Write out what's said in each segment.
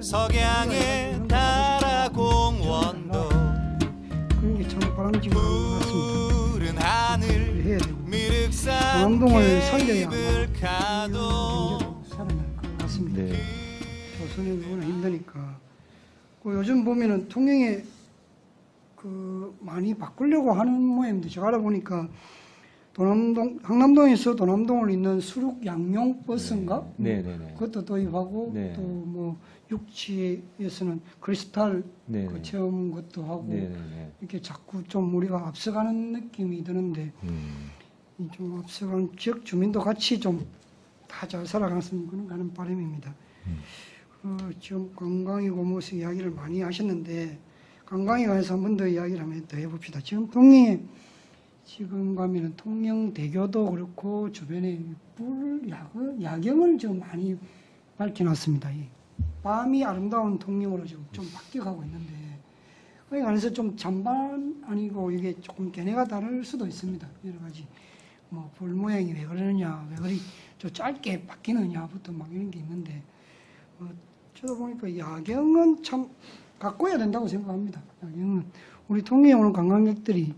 석양의 나라 공원도 그런 게 참 바람직한 것 같습니다. 푸른 하늘 해야 되고 미륵산 동암동을 살려야 케이블카도 경제도 살아날 것 같습니다. 네. 조선이 너무나 힘드니까. 요즘 보면은 통영에 많이 바꾸려고 하는 모양인데 제가 알아보니까 항남동에서 도남동을 잇는 수륙 양용 버스인가? 네네네. 그것도 도입하고 네. 또 뭐 육지에서는 크리스탈 네. 그 체험 것도 하고 네네네. 이렇게 자꾸 좀 우리가 앞서가는 느낌이 드는데 이좀 앞서가는 지역 주민도 같이 좀 다 잘 살아갔으면 하는 바람입니다. 지금 관광이고 무슨 이야기를 많이 하셨는데 관광에 관해서 한 번 더 이야기를 한번 더 해봅시다. 지금 통영에 지금 가면은 통영대교도 그렇고 주변에 야경을 좀 많이 밝혀놨습니다. 이 밤이 아름다운 통영으로 좀 바뀌어가고 있는데 그에 관해서 좀 잔반 아니고 이게 조금 견해가 다를 수도 있습니다. 여러 가지 뭐 불 모양이 왜 그러느냐, 왜 그리 좀 짧게 바뀌느냐부터 막 이런 게 있는데 저도 보니까 야경은 참 가꿔야 된다고 생각합니다. 야경은 우리 통영에 오는 관광객들이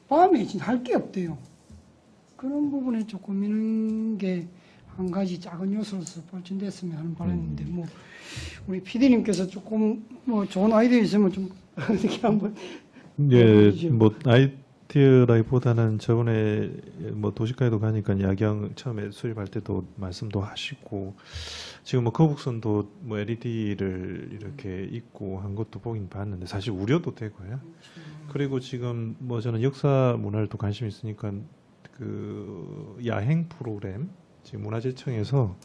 밤에 진짜 할 게 없대요. 그런 부분에 조금 이런 게 한 가지 작은 요소로서 발전됐으면 하는 바람인데 뭐 우리 PD님께서 조금 뭐 좋은 아이디어 있으면 좀 어떻게 한번 예, 해보시죠. 뭐 아이디어라기보다는 저번에 뭐 도시가에도 가니까 야경 처음에 수립할 때도 말씀도 하시고 지금 뭐 거북선도 뭐 LED를 이렇게 있고 한 것도 보긴 봤는데 사실 우려도 되고요. 그리고 지금 뭐 저는 역사 문화를 또 관심이 있으니까 그 야행 프로그램 지금 문화재청에서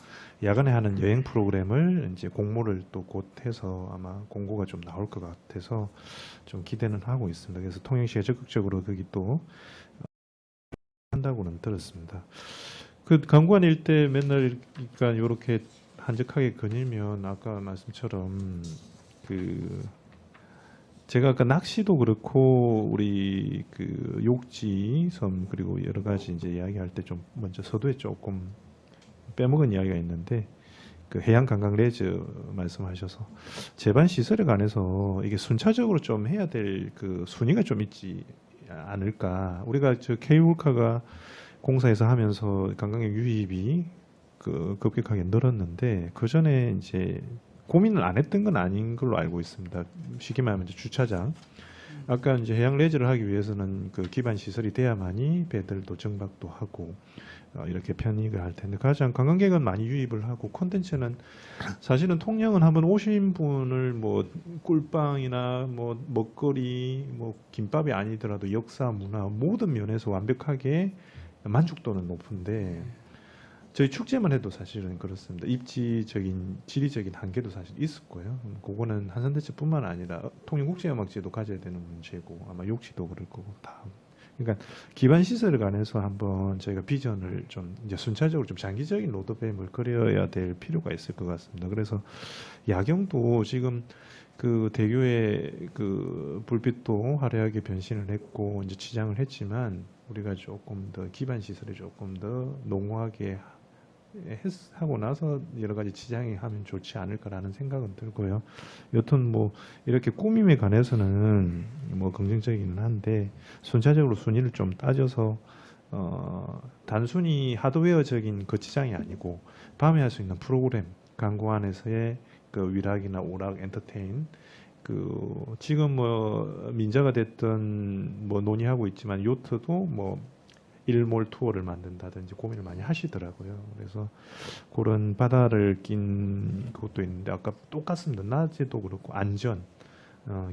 야간에 하는 여행 프로그램을 이제 공모를 또 곧 해서 아마 공고가 좀 나올 것 같아서 좀 기대는 하고 있습니다. 그래서 통영시가 적극적으로 거기 또 한다고는 들었습니다. 그 강구안 일대 맨날 그러니까 이렇게 한적하게 거닐면 아까 말씀처럼 그 제가 아까 낚시도 그렇고 우리 그 욕지 섬 그리고 여러 가지 이제 이야기할 때 좀 먼저 서두에 조금 빼먹은 이야기가 있는데 그 해양 관광 레저 말씀하셔서 제반 시설에 관해서 이게 순차적으로 좀 해야 될 그 순위가 좀 있지 않을까. 우리가 저 K울카가 공사에서 하면서 관광객 유입이 그 급격하게 늘었는데 그 전에 이제 고민을 안 했던 건 아닌 걸로 알고 있습니다. 쉽게 말하면 이제 주차장. 아까 이제 해양 레저를 하기 위해서는 그 기반 시설이 돼야만이 배들도 정박도 하고 이렇게 편익을 할 텐데 가장 관광객은 많이 유입을 하고 콘텐츠는 사실은 통영은 한번 오신 분을 뭐 꿀빵이나 뭐 먹거리 뭐 김밥이 아니더라도 역사 문화 모든 면에서 완벽하게 만족도는 높은데 저희 축제만 해도 사실은 그렇습니다. 입지적인 지리적인 한계도 사실 있을 거예요. 그거는 한산대첩뿐만 아니라 통영국제음악제도 가져야 되는 문제고 아마 욕지도 그럴 거고 다. 그러니까 기반 시설에 관해서 한번 저희가 비전을 좀 이제 순차적으로 좀 장기적인 로드맵을 그려야 될 필요가 있을 것 같습니다. 그래서 야경도 지금 그 대교의 그 불빛도 화려하게 변신을 했고 이제 치장을 했지만 우리가 조금 더 기반 시설에 조금 더 농후하게 하고 나서 여러 가지 지장이 하면 좋지 않을까라는 생각은 들고요. 여튼 뭐 이렇게 꾸밈에 관해서는 뭐 긍정적이긴 한데 순차적으로 순위를 좀 따져서 단순히 하드웨어적인 그 지장이 아니고 밤에 할 수 있는 프로그램 강구안에서의 그 위락이나 오락 엔터테인 그 지금 뭐 민자가 됐던 뭐 논의하고 있지만 요트도 뭐 일몰 투어를 만든다든지 고민을 많이 하시더라고요. 그래서 그런 바다를 낀 그것도 있는데 아까 똑같습니다. 낮에도 그렇고 안전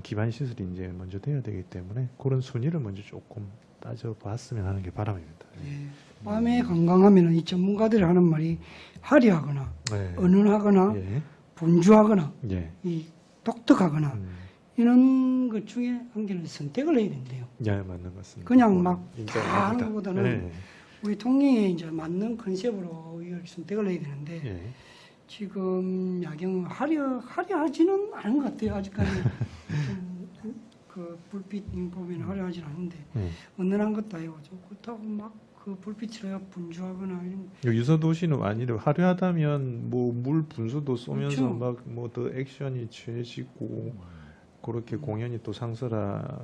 기반 시설이 이제 먼저 돼야 되기 때문에 그런 순위를 먼저 조금 따져봤으면 하는 게 바람입니다. 예, 밤에 관광하면은 이 전문가들이 하는 말이 화려하거나 네. 은은하거나 예. 분주하거나 예. 이 독특하거나 이런 것 중에 한 개를 선택을 해야 된대요. 예, 맞는 것 같습니다. 그냥 막 다 인정합니다. 하는 것보다는 네. 우리 통영에 이제 맞는 컨셉으로 이걸 선택을 해야 되는데 예. 지금 야경은 화려하지는 않은 것 같아요. 아직까지 그 불빛 보면 화려하지는 않은데 예. 은은한 것도 아니고 좀 그렇다고 막 그 불빛으로 분주하거나 이런 유서 도시는 아니래 화려하다면 뭐 물 분수도 쏘면서 그렇죠. 막 뭐 더 액션이 취해지고 그렇게 공연이 또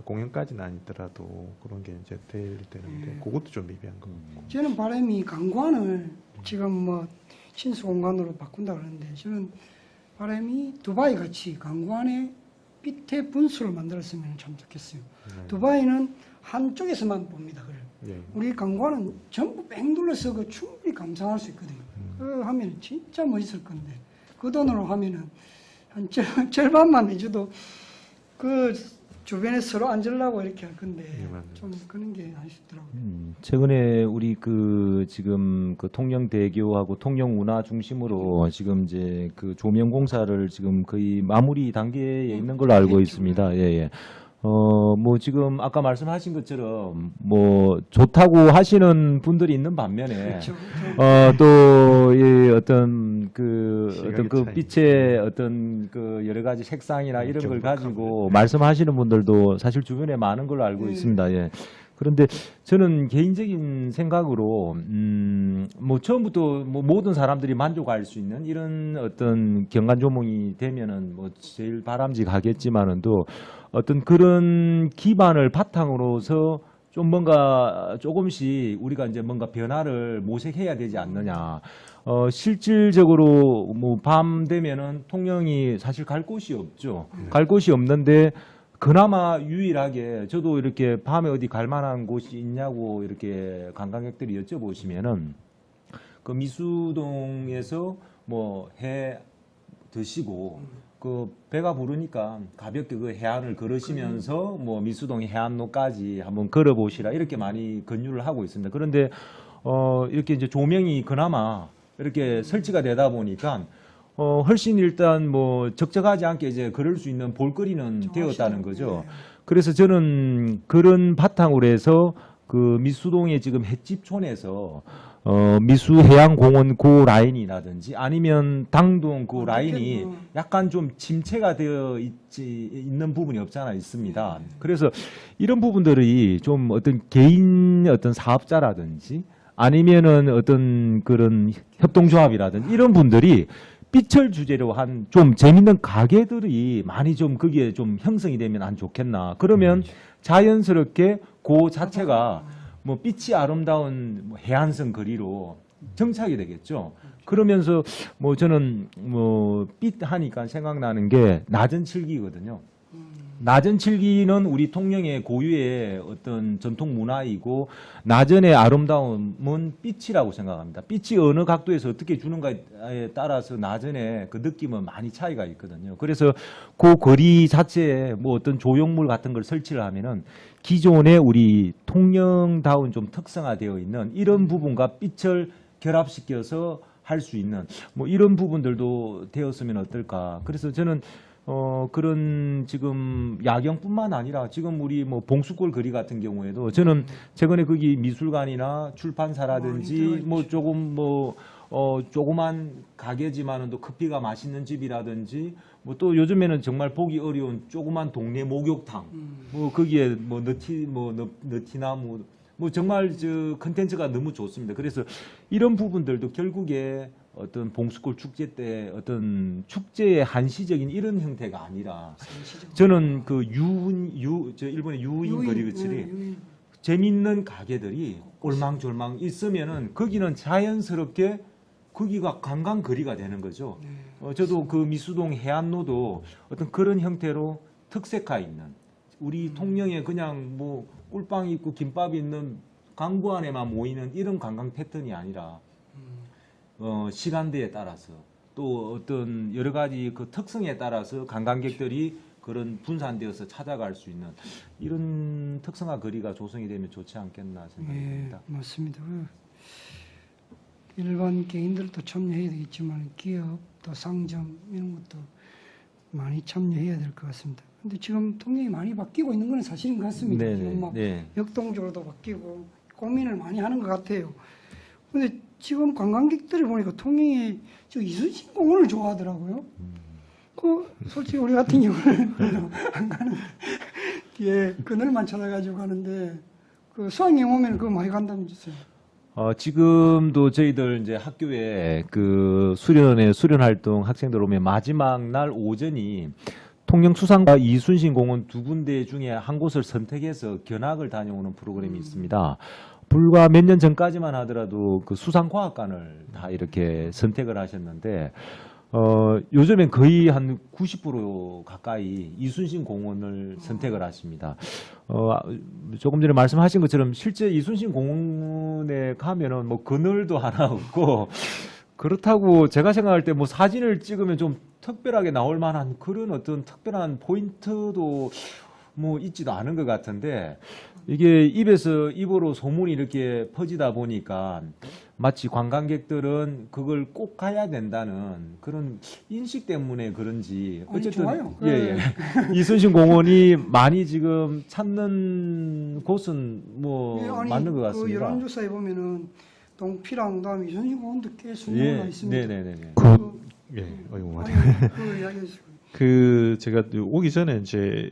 공연까지는 아니더라도 그런 게 이제 돼야 되는데 네. 그것도 좀 미비한 거 같고. 저는 바람이 강관을 지금 뭐 신수 공간으로 바꾼다 그러는데 저는 바람이 두바이 같이 강관에 빛의 분수를 만들었으면 참 좋겠어요. 네. 두바이는 한쪽에서만 봅니다. 그걸. 예. 우리 강관은 전부 뺑 둘러서 그 충분히 감상할 수 있거든요. 그 하면 진짜 멋있을 건데 그 돈으로 하면은 한 절반만 해줘도 그 주변에 서로 앉으려고 이렇게 할 건데 예, 맞아요. 좀 그런 게 아쉽더라고요. 최근에 우리 지금 그 통영대교하고 통영운하 중심으로 지금 이제 그 조명 공사를 지금 거의 마무리 단계에 있는 걸로 알고 그렇죠. 있습니다. 예, 예. 뭐 지금 아까 말씀하신 것처럼 뭐 좋다고 하시는 분들이 있는 반면에 그렇죠. 또 이 어떤 그 시각의 차이. 빛의 어떤 그 여러 가지 색상이나 이런 걸 경박하고. 가지고 말씀하시는 분들도 사실 주변에 많은 걸로 알고 있습니다. 예. 그런데 저는 개인적인 생각으로 뭐 처음부터 뭐 모든 사람들이 만족할 수 있는 이런 어떤 경관 조명이 되면은 뭐 제일 바람직하겠지만은 또 어떤 그런 기반을 바탕으로서 좀 뭔가 조금씩 우리가 이제 뭔가 변화를 모색해야 되지 않느냐. 실질적으로 뭐 밤 되면은 통영이 사실 갈 곳이 없죠. 갈 곳이 없는데 그나마 유일하게 저도 이렇게 밤에 어디 갈 만한 곳이 있냐고 이렇게 관광객들이 여쭤보시면은 그 미수동에서 뭐 해 드시고 그 배가 부르니까 가볍게 그 해안을 걸으시면서 뭐 미수동 해안로까지 한번 걸어보시라 이렇게 많이 권유를 하고 있습니다. 그런데 이렇게 이제 조명이 그나마 이렇게 설치가 되다 보니까 훨씬 일단 뭐 적적하지 않게 이제 걸을 수 있는 볼거리는 되었다는 거죠. 그래서 저는 그런 바탕으로 해서 그 미수동의 지금 햇집촌에서 미수해양공원 그 라인이라든지 아니면 당동 그 라인이 약간 좀 침체가 되어 있는 부분이 없지 않아 있습니다. 그래서 이런 부분들이 좀 어떤 개인 어떤 사업자라든지 아니면은 어떤 그런 협동조합이라든지 이런 분들이 빛을 주제로 한 좀 재밌는 가게들이 많이 좀 거기에 좀 형성이 되면 안 좋겠나. 그러면 자연스럽게 그 자체가 뭐 빛이 아름다운 뭐 해안선 거리로 정착이 되겠죠. 그러면서 뭐 저는 뭐 빛 하니까 생각나는 게 낮은 칠기거든요. 낮은 칠기는 우리 통영의 고유의 어떤 전통 문화이고 낮은의 아름다움은 빛이라고 생각합니다. 빛이 어느 각도에서 어떻게 주는가에 따라서 낮은의 그 느낌은 많이 차이가 있거든요. 그래서 그 거리 자체에 뭐 어떤 조형물 같은 걸 설치를 하면은 기존의 우리 통영다운 좀 특성화되어 있는 이런 부분과 빛을 결합시켜서 할 수 있는 뭐 이런 부분들도 되었으면 어떨까. 그래서 저는 그런 지금 야경뿐만 아니라 지금 우리 뭐 봉수골 거리 같은 경우에도 저는 최근에 거기 미술관이나 출판사라든지 뭐 조금 뭐 조그만 가게지만은 또 커피가 맛있는 집이라든지 뭐 또 요즘에는 정말 보기 어려운 조그만 동네 목욕탕 뭐 거기에 뭐 너티나무 뭐 정말 저 컨텐츠가 너무 좋습니다. 그래서 이런 부분들도 결국에 어떤 봉수골 축제 때 어떤 축제의 한시적인 이런 형태가 아니라 저는 그 일본의 유인 거리들이 재밌는 가게들이 올망졸망 있으면은 거기는 자연스럽게 거기가 관광 거리가 되는 거죠. 저도 그 미수동 해안로도 어떤 그런 형태로 특색화 있는 우리 통영에 그냥 뭐 꿀빵 있고 김밥 있는 강구 안에만 모이는 이런 관광 패턴이 아니라 시간대에 따라서 또 어떤 여러 가지 그 특성에 따라서 관광객들이 그런 분산되어서 찾아갈 수 있는 이런 특성화 거리가 조성이 되면 좋지 않겠나 생각합니다. 예, 맞습니다. 일반 개인들도 참여해야 되겠지만 기업 또 상점 이런 것도 많이 참여해야 될 것 같습니다. 근데 지금 통영이 많이 바뀌고 있는 건 사실인 것 같습니다. 지금 막 역동적으로도 바뀌고 고민을 많이 하는 것 같아요. 근데 지금 관광객들이 보니까 통영에 저 이순신 공원을 좋아하더라고요. 그 솔직히 우리 같은 경우는 별로 안 가는데 뒤에 그늘만 찾아가지고 가는데 그 수학여행 오면 그거 많이 간다면서요. 지금도 저희들 이제 학교에 그 수련 활동 학생들 오면 마지막 날 오전이 통영수산과 이순신 공원 두 군데 중에 한 곳을 선택해서 견학을 다녀오는 프로그램이 있습니다. 불과 몇 년 전까지만 하더라도 그 수산과학관을 다 이렇게 선택을 하셨는데 요즘엔 거의 한 90% 가까이 이순신 공원을 선택을 하십니다. 조금 전에 말씀하신 것처럼 실제 이순신 공원에 가면은 뭐 그늘도 하나 없고 그렇다고 제가 생각할 때 뭐 사진을 찍으면 좀 특별하게 나올 만한 그런 어떤 특별한 포인트도 뭐 있지도 않은 것 같은데 이게 입에서 입으로 소문이 이렇게 퍼지다 보니까 마치 관광객들은 그걸 꼭 가야 된다는 그런 인식 때문에 그런지 아니, 어쨌든 좋아요. 예, 예. 이순신 공원이 많이 지금 찾는 곳은 뭐 예, 아니, 맞는 것 그 같습니다. 여론조사에 보면은 동피랑 그다음에 이순신공원도 꽤 수가 예, 있습니다. 네네네. 예, 어이구 말이. 그 이야기했어요. 그 제가 오기 전에 이제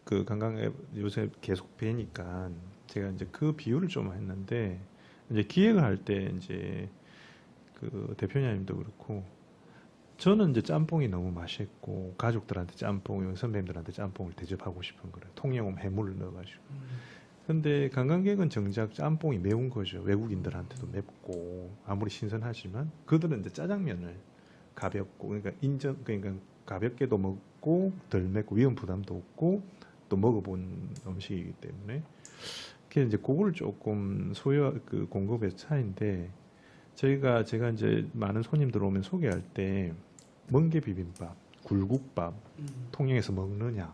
그 관광에 요새 계속 뵈니까 제가 이제 그 비유를 좀 했는데 이제 기획을 할 때 이제 그 대표님도 그렇고 저는 이제 짬뽕이 너무 맛있고 가족들한테 짬뽕, 선배님들한테 짬뽕을 대접하고 싶은 거예요. 통영음 해물을 넣어가지고. 근데 관광객은 정작 짬뽕이 매운 거죠. 외국인들한테도 맵고 아무리 신선하지만 그들은 이제 짜장면을 가볍고 그러니까 가볍게도 먹고 덜 맵고 위험 부담도 없고 또 먹어본 음식이기 때문에 그게 이제 그거를 조금 그 공급의 차이인데 제가 이제 많은 손님들 오면 소개할 때 멍게 비빔밥, 굴국밥 통영에서 먹느냐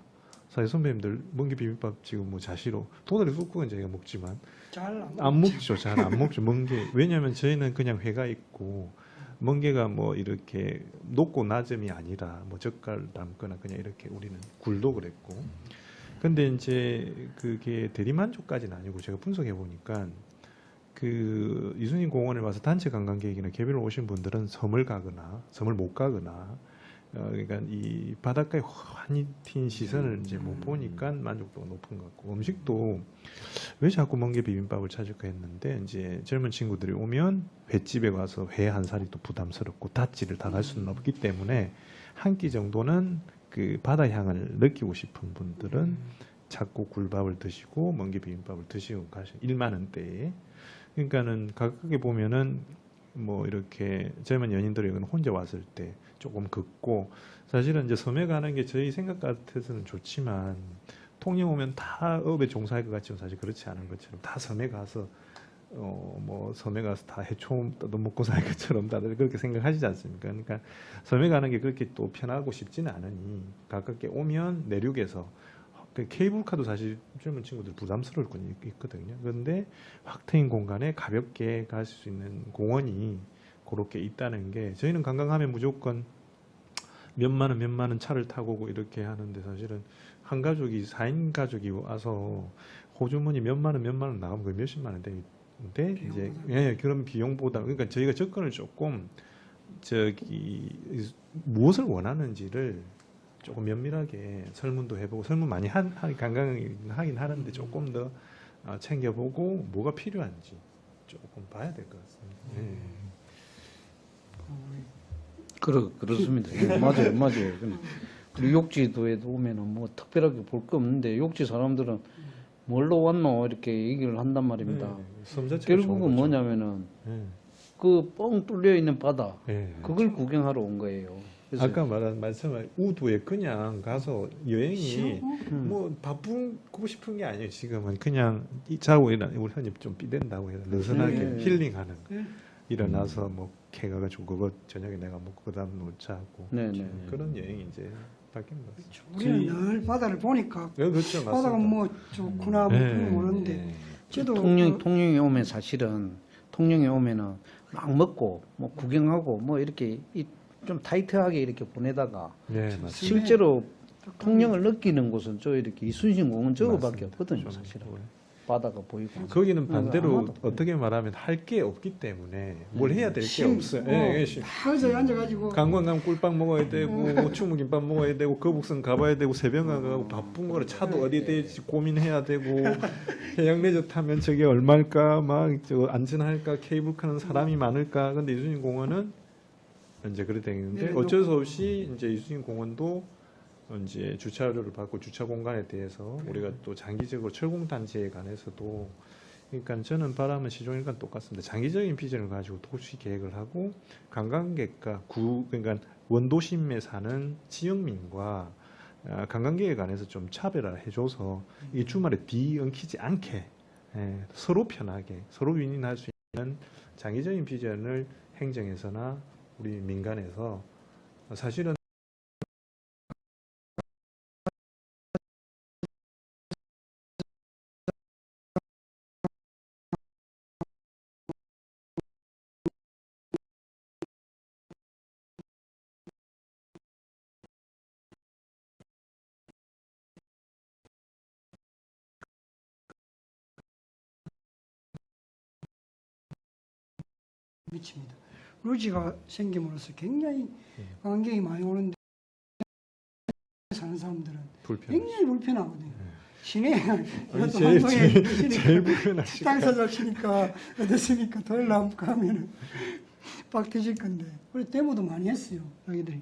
사실 선배님들 멍게 비빔밥 지금 뭐 자시로 도다리 쑥국은 저희가 먹지만 잘 안 먹죠. 잘 안 먹죠. 멍게. 왜냐하면 저희는 그냥 회가 있고 멍게가 뭐 이렇게 높고 낮음이 아니라 뭐 젓갈 담거나 그냥 이렇게 우리는 굴도 그랬고. 근데 이제 그게 대리만족까지는 아니고 제가 분석해 보니까 그 이순신 공원에 와서 단체 관광객이나 개별로 오신 분들은 섬을 가거나 섬을 못 가거나 그러니까 이 바닷가에 환히 튄 시선을 이제 못 보니까 만족도가 높은 것 같고 음식도 왜 자꾸 멍게 비빔밥을 찾을까 했는데 이제 젊은 친구들이 오면 횟집에 가서 회 한 살이 또 부담스럽고 닷지를 다 갈 수는 없기 때문에 한 끼 정도는 그 바다 향을 느끼고 싶은 분들은 자꾸 굴밥을 드시고 멍게 비빔밥을 드시고 가시 1만 원대에 그러니까는 가격에 보면은 뭐 이렇게 젊은 연인들이 여기는 혼자 왔을 때 조금 긋고 사실은 이제 섬에 가는 게 저희 생각 같아서는 좋지만 통영 오면 다 업에 종사할 것 같지만 사실 그렇지 않은 것처럼 다 섬에 가서 뭐 섬에 가서 다 해초 뜯어먹고 살 것처럼 다들 그렇게 생각하시지 않습니까? 그러니까 섬에 가는 게 그렇게 또 편하고 싶지는 않으니 가깝게 오면 내륙에서 그 케이블카도 사실 젊은 친구들 부담스러울 건 있거든요. 그런데 확 트인 공간에 가볍게 갈 수 있는 공원이 그렇게 있다는 게 저희는 관광하면 무조건 몇만 원 차를 타고 오고 이렇게 하는데 사실은 한 가족이 4인 가족이 와서 호주머니 몇만 원 나가면 거의 몇십만 원 되는데 이제 예, 그런 비용보다 그러니까 저희가 접근을 조금 무엇을 원하는지를 조금 면밀하게 설문도 해보고 설문 많이 관광을 하긴 하는데 조금 더 챙겨보고 뭐가 필요한지 조금 봐야 될 것 같습니다. 네. 그렇습니다. 예, 맞아요. 그리고 욕지도에도 오면은 뭐 특별하게 볼 게 없는데 욕지 사람들은 뭘로 왔노 이렇게 얘기를 한단 말입니다. 섬 자체가 좋은 결국은 거죠. 뭐냐면은 네. 그 뻥 뚫려 있는 바다 네. 그걸 구경하러 온 거예요. 그래서 아까 말씀한 우도에 그냥 가서 여행이 뭐 바쁘고 싶은 게 아니에요. 지금은 그냥 자고 일어나 우리 흔히 좀 삐댄다고 해요. 느슨하게 네. 힐링하는 거. 네. 일어나서 뭐 캐가 가지고 그거 저녁에 내가 먹고 그다음 놀자고 네네. 그런 여행이 이제 바뀐 것 같습니다. 우리는 늘 바다를 보니까 네, 그렇죠. 바다가 맞습니다. 뭐 좋구나 뭐 네. 그런 거 모르는데 저도 통영에 오면 사실은 통영에 오면은 막 먹고 뭐 구경하고 뭐 이렇게 좀 타이트하게 이렇게 보내다가 네, 맞습니다. 실제로 통영을 느끼는 곳은 저 이렇게 이순신 공원 저거밖에 맞습니다. 없거든요, 좀 사실은. 그거예요. 바다가 보이고. 거기는 반대로 아마도. 어떻게 말하면 할 게 없기 때문에 뭘 해야 될 게 없어요. 다 의자에 앉아가지고 관광 가면 꿀빵 먹어야 되고 충무김밥 먹어야 되고 거북선 가봐야 되고 새벽에 가고 바쁜 거를 차도 어디 될지 고민해야 되고 해양레저 타면 저게 얼마일까 막 저 안전할까 케이블카는 사람이 많을까 근데 이순신 공원은 이제 그래 되는데 어쩔 수 없이 이제 이순신 공원도 이제 주차료를 받고 주차 공간에 대해서 우리가 또 장기적으로 철공단지에 관해서도 그러니까 저는 바람은 시종일관 똑같습니다. 장기적인 비전을 가지고 도시 계획을 하고 관광객과 그러니까 원도심에 사는 지역민과 관광객에 관해서 좀 차별화를 해줘서 이 주말에 뒤엉키지 않게 서로 편하게 서로 윈윈할 수 있는 장기적인 비전을 행정에서나 우리 민간에서 사실은 미칩니다. 루지가 생김으로써 굉장히 관광객이 많이 오는데 사는 사람들은 불편. 굉장히 불편하거든요. 시내 아니, 이것도 제일 한동에 제일 불편하시고 식당사자 치니까 어떻습니까? 토요일 날 가면은 빡 터질 건데. 그래 데모도 많이 했어요. 자기들이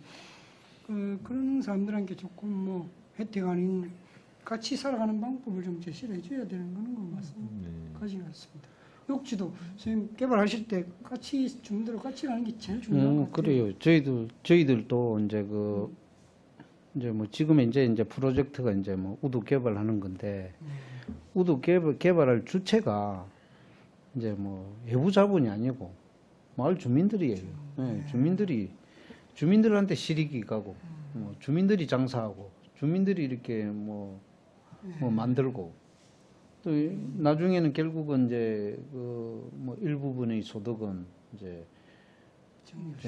그런 사람들한테 조금 뭐 혜택 아닌 같이 살아가는 방법을 좀 제시를 해줘야 되는 거는 것 같습니다. 가지 같습니다. 욕지도 선생님 개발하실 때 같이 주민들하고 같이 가는 게 제일 중요한 것 같아요. 그래요. 저희들도 이제 이제 뭐 지금 이제 프로젝트가 이제 뭐 우도 개발하는 건데 우도 개발할 주체가 이제 뭐 외부 자본이 아니고 마을 주민들이에요. 네, 주민들한테 실익이 가고 뭐 주민들이 장사하고 주민들이 이렇게 뭐 만들고 또 나중에는 결국은 이제 뭐 일부분의 소득은 이제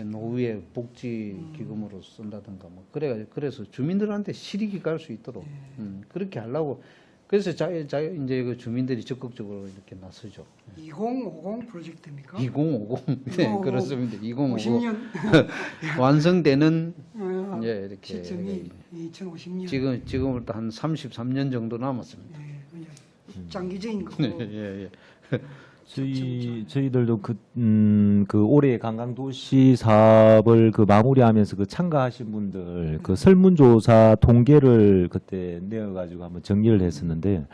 노후의 복지 기금으로 쓴다든가 뭐 그래서 주민들한테 실익이 갈 수 있도록 그렇게 하려고 그래서 이제 그 주민들이 적극적으로 이렇게 나서죠. 2050 프로젝트입니까? 2050 네, 그렇습니다. 2050 50년 완성되는 이제 이렇게 시점이 2050년 지금부터 한 33년 정도 남았습니다. 장기적인 거고 예. 저희들도 그 올해 관광도시 사업을 그 마무리하면서 그 참가하신 분들 그 설문조사 통계를 그때 내어가지고 한번 정리를 했었는데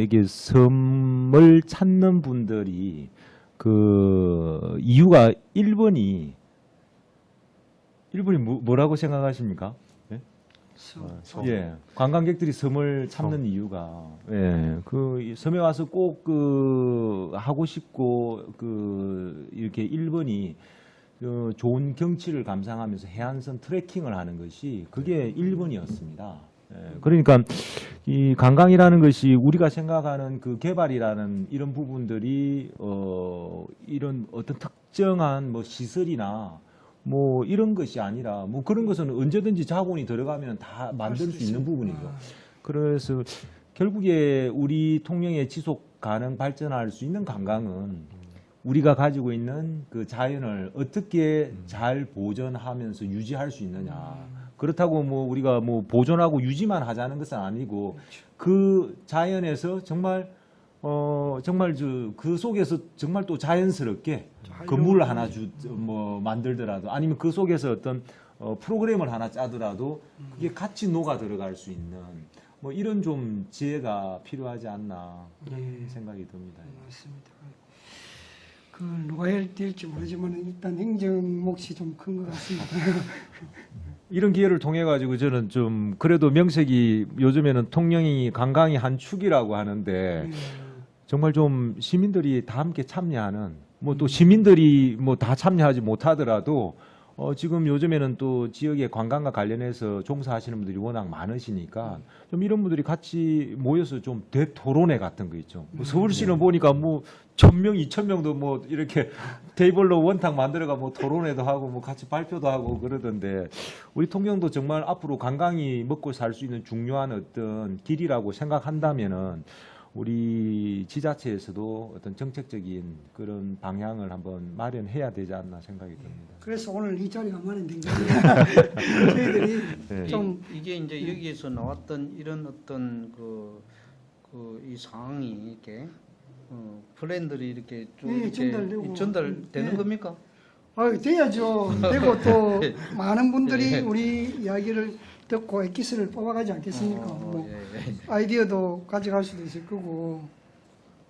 이게 섬을 찾는 분들이 그 이유가 1번이 뭐라고 생각하십니까? 예, 관광객들이 섬을 찾는 이유가 그 섬에 와서 꼭 그 하고 싶고 그 이렇게 1번이 좋은 경치를 감상하면서 해안선 트레킹을 하는 것이 그게 1번이었습니다. 그러니까 이 관광이라는 것이 우리가 생각하는 그 개발이라는 이런 부분들이 이런 어떤 특정한 뭐 시설이나 뭐 이런 것이 아니라 뭐 그런 것은 언제든지 자본이 들어가면 다 만들 수 있는 부분이죠. 그래서 결국에 우리 통영의 지속 가능 발전할 수 있는 관광은 우리가 가지고 있는 그 자연을 어떻게 잘 보존하면서 유지할 수 있느냐. 그렇다고 뭐 우리가 뭐 보존하고 유지만 하자는 것은 아니고 그 자연에서 정말 정말 그 속에서 정말 또 자연스럽게 건물을 하나 뭐 만들더라도 아니면 그 속에서 어떤 프로그램을 하나 짜더라도 그게 같이 녹아 들어갈 수 있는 뭐 이런 좀 지혜가 필요하지 않나 그런 생각이 듭니다. 맞습니다. 그 누가 해야 될지 모르지만 일단 행정 몫이 좀 큰 것 같습니다. 이런 기회를 통해 가지고 저는 좀 그래도 명색이 요즘에는 통영이 관광의 한 축이라고 하는데 정말 좀 시민들이 다 함께 참여하는 뭐 또 시민들이 뭐 다 참여하지 못하더라도 지금 요즘에는 또 지역의 관광과 관련해서 종사하시는 분들이 워낙 많으시니까 좀 이런 분들이 같이 모여서 좀 대토론회 같은 거 있죠. 뭐 서울시는 보니까 뭐 1000명, 2000명도 뭐 이렇게 테이블로 원탁 만들어가 뭐 토론회도 하고 뭐 같이 발표도 하고 그러던데 우리 통영도 정말 앞으로 관광이 먹고 살 수 있는 중요한 어떤 길이라고 생각한다면은 우리 지자체에서도 어떤 정책적인 그런 방향을 한번 마련해야 되지 않나 생각이 듭니다. 그래서 오늘 이 자리가 마련된 겁니다. 저희들이 네. 좀 이게 이제 여기에서 나왔던 이런 어떤 이 상황이 이렇게 플랜들이 이렇게 쭉 예, 이렇게 전달되고. 전달되는 예. 겁니까? 돼야죠. 되고 또 예. 많은 분들이 예. 우리 이야기를 듣고 엑기스를 뽑아가지 않겠습니까? 뭐 예, 예. 아이디어도 가져갈 수도 있을 거고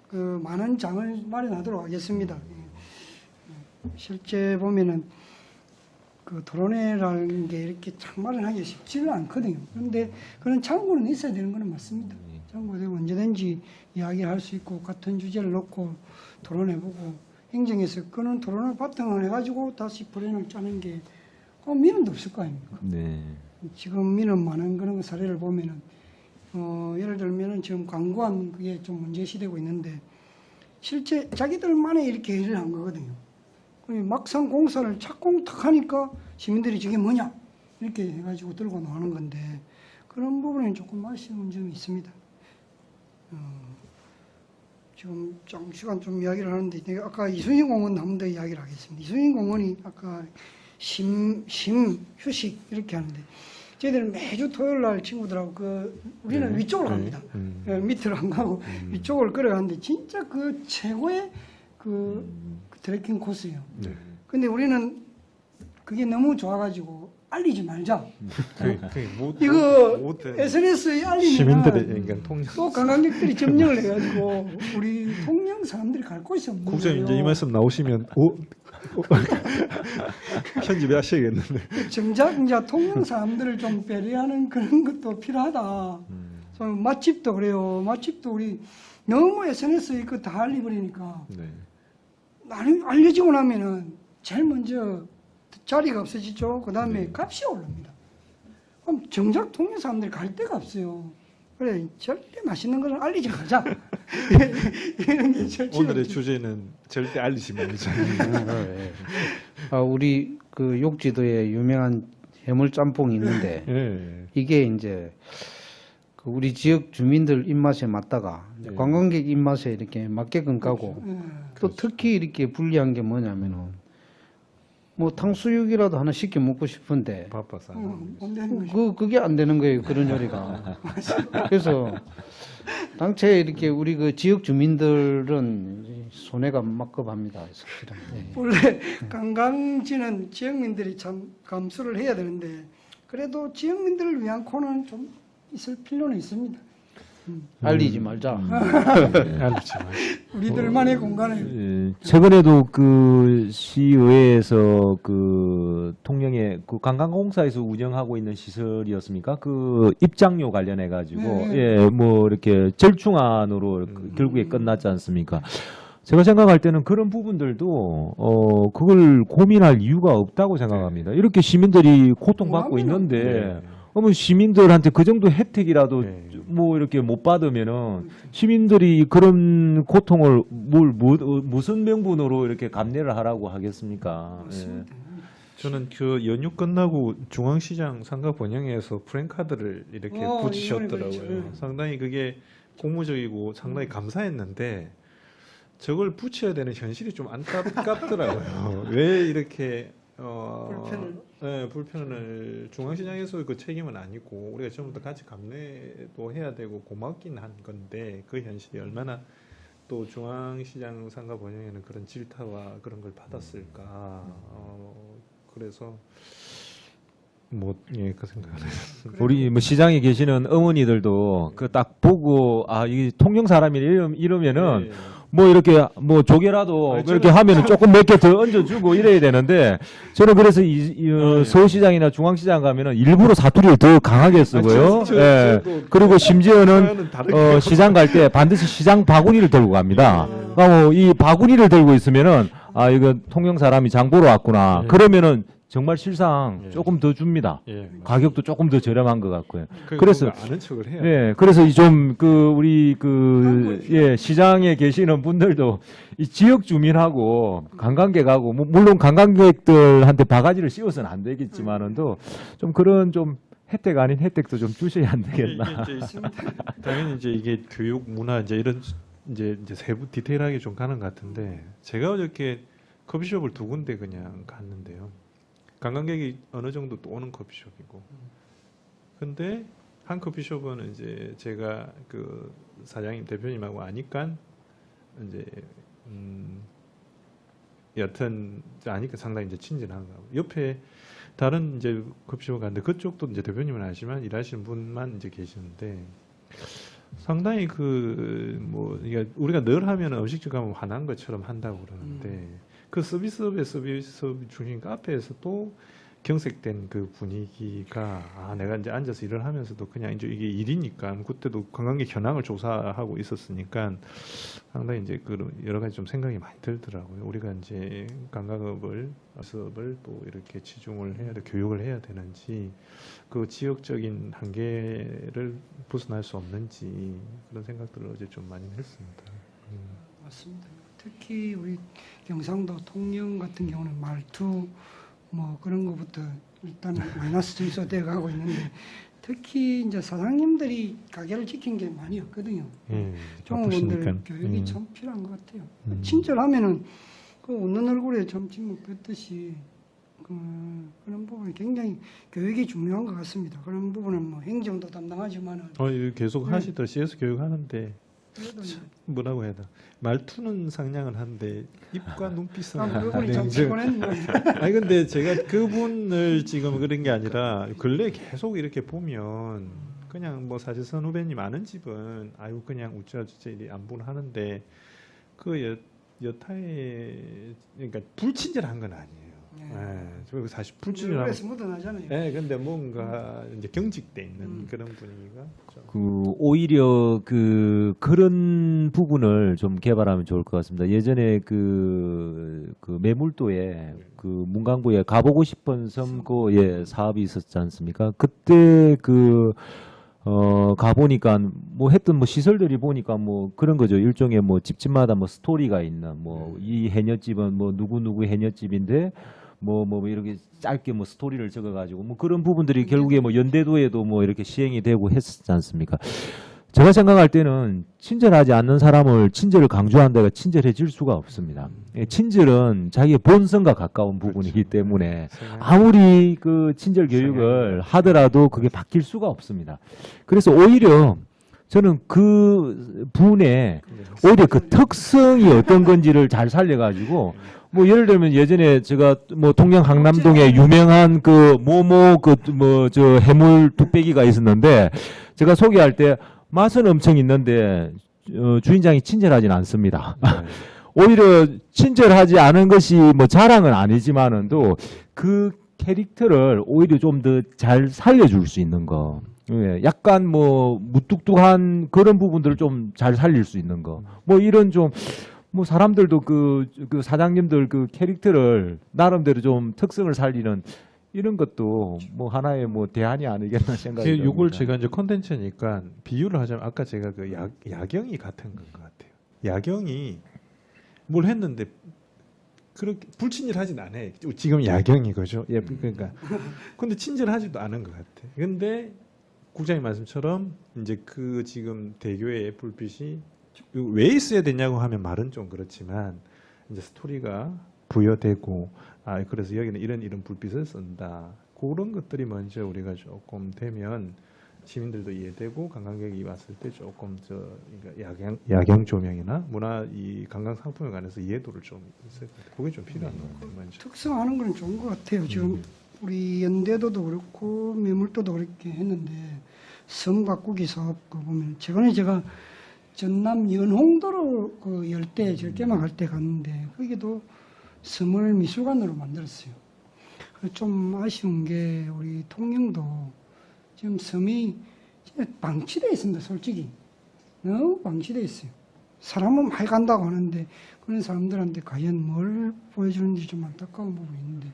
그 많은 장을 마련하도록 하겠습니다. 실제 보면은 그 토론회라는 게 이렇게 참 마련하기 쉽지는 않거든요. 그런데 그런 창구는 있어야 되는 거는 맞습니다. 창구가 되고 언제든지 이야기할 수 있고 같은 주제를 놓고 토론해보고 행정에서 그런 토론을 바탕을 해가지고 다시 플랜을 짜는 게 민원도 없을 거 아닙니까? 네. 지금 민원 많은 그런 사례를 보면은 예를 들면은 지금 광고한 그게 좀 문제시되고 있는데 실제 자기들만의 이렇게 일을 한 거거든요. 그리고 막상 공사를 착공 탁 하니까 시민들이 저게 뭐냐 이렇게 해가지고 들고 나오는 건데 그런 부분에 조금 아쉬운 점이 있습니다. 지금 좀 시간 좀 이야기를 하는데 내가 아까 이순신 공원 한 번 더 이야기를 하겠습니다. 이순신 공원이 아까 심 휴식 이렇게 하는데 저희들은 매주 토요일 날 친구들하고 우리는 네. 위쪽으로 네. 갑니다. 밑으로 안 가고 위쪽을 걸어가는데 진짜 그 최고의 그 트레킹 코스예요. 네. 근데 우리는 그게 너무 좋아가지고 알리지 말자. 이거 SNS에 알리면 시민들의 그러니까 통영 또 관광객들이 점령을 해가지고 우리 통영 사람들이 갈 곳이 없는 국장 거예요. 이제 이 말씀 나오시면 편집하셔야겠는데. 정작 이제 통영 사람들을 좀 배려하는 그런 것도 필요하다. 좀 맛집도 그래요. 맛집도 우리 너무 SNS에 이거 다 알려버리니까 네. 나는 알려지고 나면은 제일 먼저 자리가 없어지죠. 그 다음에 값이 오릅니다. 그럼 정작 통영 사람들이 갈 데가 없어요. 그래 절대 맛있는 것을 알리지 말자. 이런 게 절대 오늘의 주제는 절대 알리지 말자. 우리 그 욕지도에 유명한 해물 짬뽕이 있는데 예. 이게 이제 그 우리 지역 주민들 입맛에 맞다가 이제 네. 관광객 입맛에 이렇게 맞게끔 가고 또 특히 이렇게 불리한 게 뭐냐면은 뭐 탕수육이라도 하나 시켜 먹고 싶은데 바빠서. 안 되는 거죠. 그게 안 되는 거예요. 그런 요리가. 그래서 당최 이렇게 우리 그 지역 주민들은 이제 손해가 막급합니다. 사실은. 네. 원래 관광지는 지역민들이 참 감수를 해야 되는데 그래도 지역민들을 위한 코너는 좀 있을 필요는 있습니다. 알리지 말자. 알리지 말자. 우리들만의 공간을 최근에도 그 시의회에서 그 통영의 그 관광공사에서 운영하고 있는 시설이었습니까? 그 입장료 관련해 가지고 네. 예, 뭐 이렇게 절충안으로 결국에 끝났지 않습니까? 제가 생각할 때는 그런 부분들도 그걸 고민할 이유가 없다고 생각합니다. 이렇게 시민들이 고통받고 있는데 그러면 시민들한테 그 정도 혜택이라도 네. 뭐 이렇게 못 받으면은 시민들이 그런 고통을 무슨 명분으로 이렇게 감내를 하라고 하겠습니까? 예. 저는 그 연휴 끝나고 중앙시장 상가 번영회에서 프랜카드를 이렇게 붙이셨더라고요. 이번에 그렇죠. 상당히 그게 고무적이고 상당히 감사했는데 저걸 붙여야 되는 현실이 좀 안타깝더라고요. 왜 이렇게 불편을 중앙시장에서 그 책임은 아니고 우리가 전부 다 같이 감내도 해야 되고 고맙긴 한 건데 그 현실이 얼마나 또 중앙시장 상가 번영에는 그런 질타와 그런 걸 받았을까. 그래서 그 생각을 해요. 우리 뭐 시장에 계시는 어머니들도 그 딱 보고 이 통영 사람이 이러면은 네. 뭐 이렇게 뭐 조개라도 아니, 그렇게 하면은 조금 몇 개 더 얹어주고 이래야 되는데 저는 그래서 서울시장이나 중앙시장 가면은 일부러 사투리를 더 강하게 쓰고요. 예. 그리고 심지어는 시장 갈 때 반드시 시장 바구니를 들고 갑니다. 그러니까 뭐 이 바구니를 들고 있으면은 이거 통영 사람이 장 보러 왔구나. 그러면은 정말 실상 조금 더 줍니다. 가격도 조금 더 저렴한 것 같고요. 그래서 아는 척을 해요. 네, 그래서 좀 우리 시장에 계시는 분들도 이 지역 주민하고 관광객하고 물론 관광객들한테 바가지를 씌워서는 안 되겠지만은도 좀 그런 좀 혜택 아닌 혜택도 좀 주셔야 안 되겠나. 이게 이제 당연히 이제 이게 교육 문화 이제 이런 이제 세부 디테일하게 좀 가는 것 같은데 제가 어저께 커피숍을 2군데 그냥 갔는데요. 관광객이 어느 정도 또 오는 커피숍이고, 근데 한 커피숍은 이제 제가 그 사장님 대표님하고 아니까 이제 여튼 아니까 상당히 이제 친절한 거고, 옆에 다른 이제 커피숍을 갔는데 그쪽도 이제 대표님은 아시지만 일하시는 분만 이제 계시는데 상당히 그 뭐 이게 우리가 늘 하면 음식점 가면 화난 것처럼 한다고 그러는데 그 서비스업의 서비스업 중심 카페에서도 경색된 그 분위기가 내가 이제 앉아서 일을 하면서도 그냥 이제 이게 일이니까 그때도 관광객 현황을 조사하고 있었으니까 상당히 이제 그 여러 가지 좀 생각이 많이 들더라고요. 우리가 이제 관광업을 사업을 또 이렇게 치중을 해야 돼, 교육을 해야 되는지 그 지역적인 한계를 벗어날 수 없는지 그런 생각들을 어제 좀 많이 했습니다. 맞습니다. 특히 우리 경상도 통영 같은 경우는 말투 뭐 그런 것부터 일단 마이너스 점수되어 가고 있는데 특히 이제 사장님들이 가게를 지킨 게 많이 없거든요. 종업원들 교육이 참 필요한 것 같아요. 친절하면은 그 웃는 얼굴에 점심 뱉듯이 그런 부분이 굉장히 교육이 중요한 것 같습니다. 그런 부분은 뭐 행정도 담당하지만은 이거 계속 하시더 CS 교육 하는데 그래도 이제 뭐라고 해야 되나 말투는 상냥은 한데 입과 눈빛은 얼굴이 참 피곤했네. 아니 근데 제가 그분을 지금 그런 게 아니라 근래 계속 이렇게 보면 그냥 뭐 사실선 후배님 아는 집은 아유 그냥 우짜주짜 이리 안분하는데 그 여타에 그러니까 불친절한 건 아니에요. 저 사실 불친절한. 얼굴에서 묻어나잖아요. 네, 근데 뭔가 이제 경직돼 있는 그런 분위기가 좀. 그 오히려 그런 부분을 좀 개발하면 좋을 것 같습니다. 예전에 그 매물도에 그 문광구에 가보고 싶은 섬 사업이 있었지 않습니까? 그때 가보니까 뭐 했던 뭐 시설들이 보니까 뭐 그런 거죠. 일종의 뭐 집집마다 뭐 스토리가 있는 뭐 이 해녀집은 뭐 누구 해녀집인데 뭐 이렇게 짧게 뭐 스토리를 적어가지고 뭐 그런 부분들이 결국에 뭐 연대도에도 뭐 이렇게 시행이 되고 했었지 않습니까? 제가 생각할 때는 친절하지 않는 사람을 친절을 강조한다가 친절해질 수가 없습니다. 친절은 자기의 본성과 가까운 부분이기 때문에 아무리 그 친절 교육을 하더라도 그게 바뀔 수가 없습니다. 그래서 오히려 저는 그 분의 오히려 그 특성이 어떤 건지를 잘 살려가지고 뭐 예를 들면 예전에 제가 뭐 통영 항남동에 유명한 저 해물 뚝배기가 있었는데 제가 소개할 때 맛은 엄청 있는데 주인장이 친절하진 않습니다. 오히려 친절하지 않은 것이 뭐 자랑은 아니지만은도 그 캐릭터를 오히려 좀 더 잘 살려줄 수 있는 거. 약간 뭐 무뚝뚝한 그런 부분들을 좀 잘 살릴 수 있는 거. 뭐 이런 좀 뭐 사람들도 그 사장님들 그 캐릭터를 나름대로 좀 특성을 살리는 이런 것도 뭐 하나의 뭐 대안이 아니겠나 생각이 듭니다. 이걸 제가 이제 콘텐츠니까 비유를 하자면 아까 제가 그 야경이 같은 것 같아요. 야경이 뭘 했는데 그렇게 불친절하진 않아요. 지금 야경이 그죠? 예, 그러니까 근데 친절하지도 않은 것 같아요. 근데 국장님 말씀처럼 이제 그 지금 대교의 불빛이 왜 있어야 되냐고 하면 말은 좀 그렇지만 이제 스토리가 부여되고 그래서 여기는 이런 불빛을 쓴다. 그런 것들이 먼저 우리가 조금 되면 시민들도 이해되고 관광객이 왔을 때 조금 그러니까 야경 조명이나 문화 이 관광 상품에 관해서 이해도를 좀 있을 것 같아요. 그게 좀 필요한 것 같아요. 먼저. 특성하는 건 좋은 것 같아요. 지금 우리 연대도도 그렇고 매물도도 그렇게 했는데 섬 가꾸기 사업 보면 최근에 제가 전남 연홍도로 그 열대 절개막 할 때 갔는데 거기도 섬을 미술관으로 만들었어요. 좀 아쉬운 게 우리 통영도 지금 섬이 진짜 방치되어 있습니다. 솔직히 너무 방치되어 있어요. 사람은 많이 간다고 하는데 그런 사람들한테 과연 뭘 보여주는지 좀 안타까운 부분이 있는데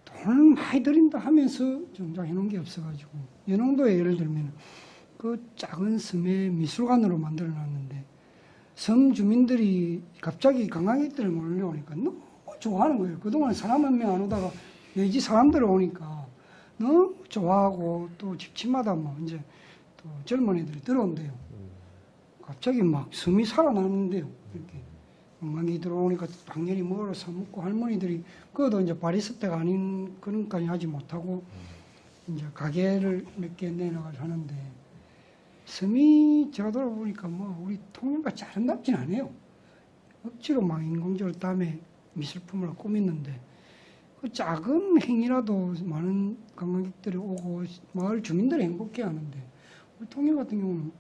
돈을 많이 들인다 하면서 정작 해놓은 게 없어가지고 연홍도에 예를 들면 그 작은 섬에 미술관으로 만들어놨는데 섬 주민들이 갑자기 관광객들을 몰려오니까 너무 좋아하는 거예요. 그동안 사람 한 명 안 오다가 외지 사람들 오니까 너무 좋아하고 또 집집마다 뭐 이제 또 젊은 애들이 들어온대요. 갑자기 막 숨이 살아나는데요. 이렇게 엉망이 들어오니까 당연히 뭐를 사 먹고 할머니들이 그것도 이제 바리스 때가 아닌 그런까지 하지 못하고 이제 가게를 몇 개 내놔가지고 하는데 섬이 제가 돌아보니까 뭐 우리 통영같이 아름답진 않아요. 억지로 막 인공적으로 땀에 미술품을 꾸몄는데 그 작은 행위라도 많은 관광객들이 오고 마을 주민들이 행복해 하는데 우리 통영 같은 경우는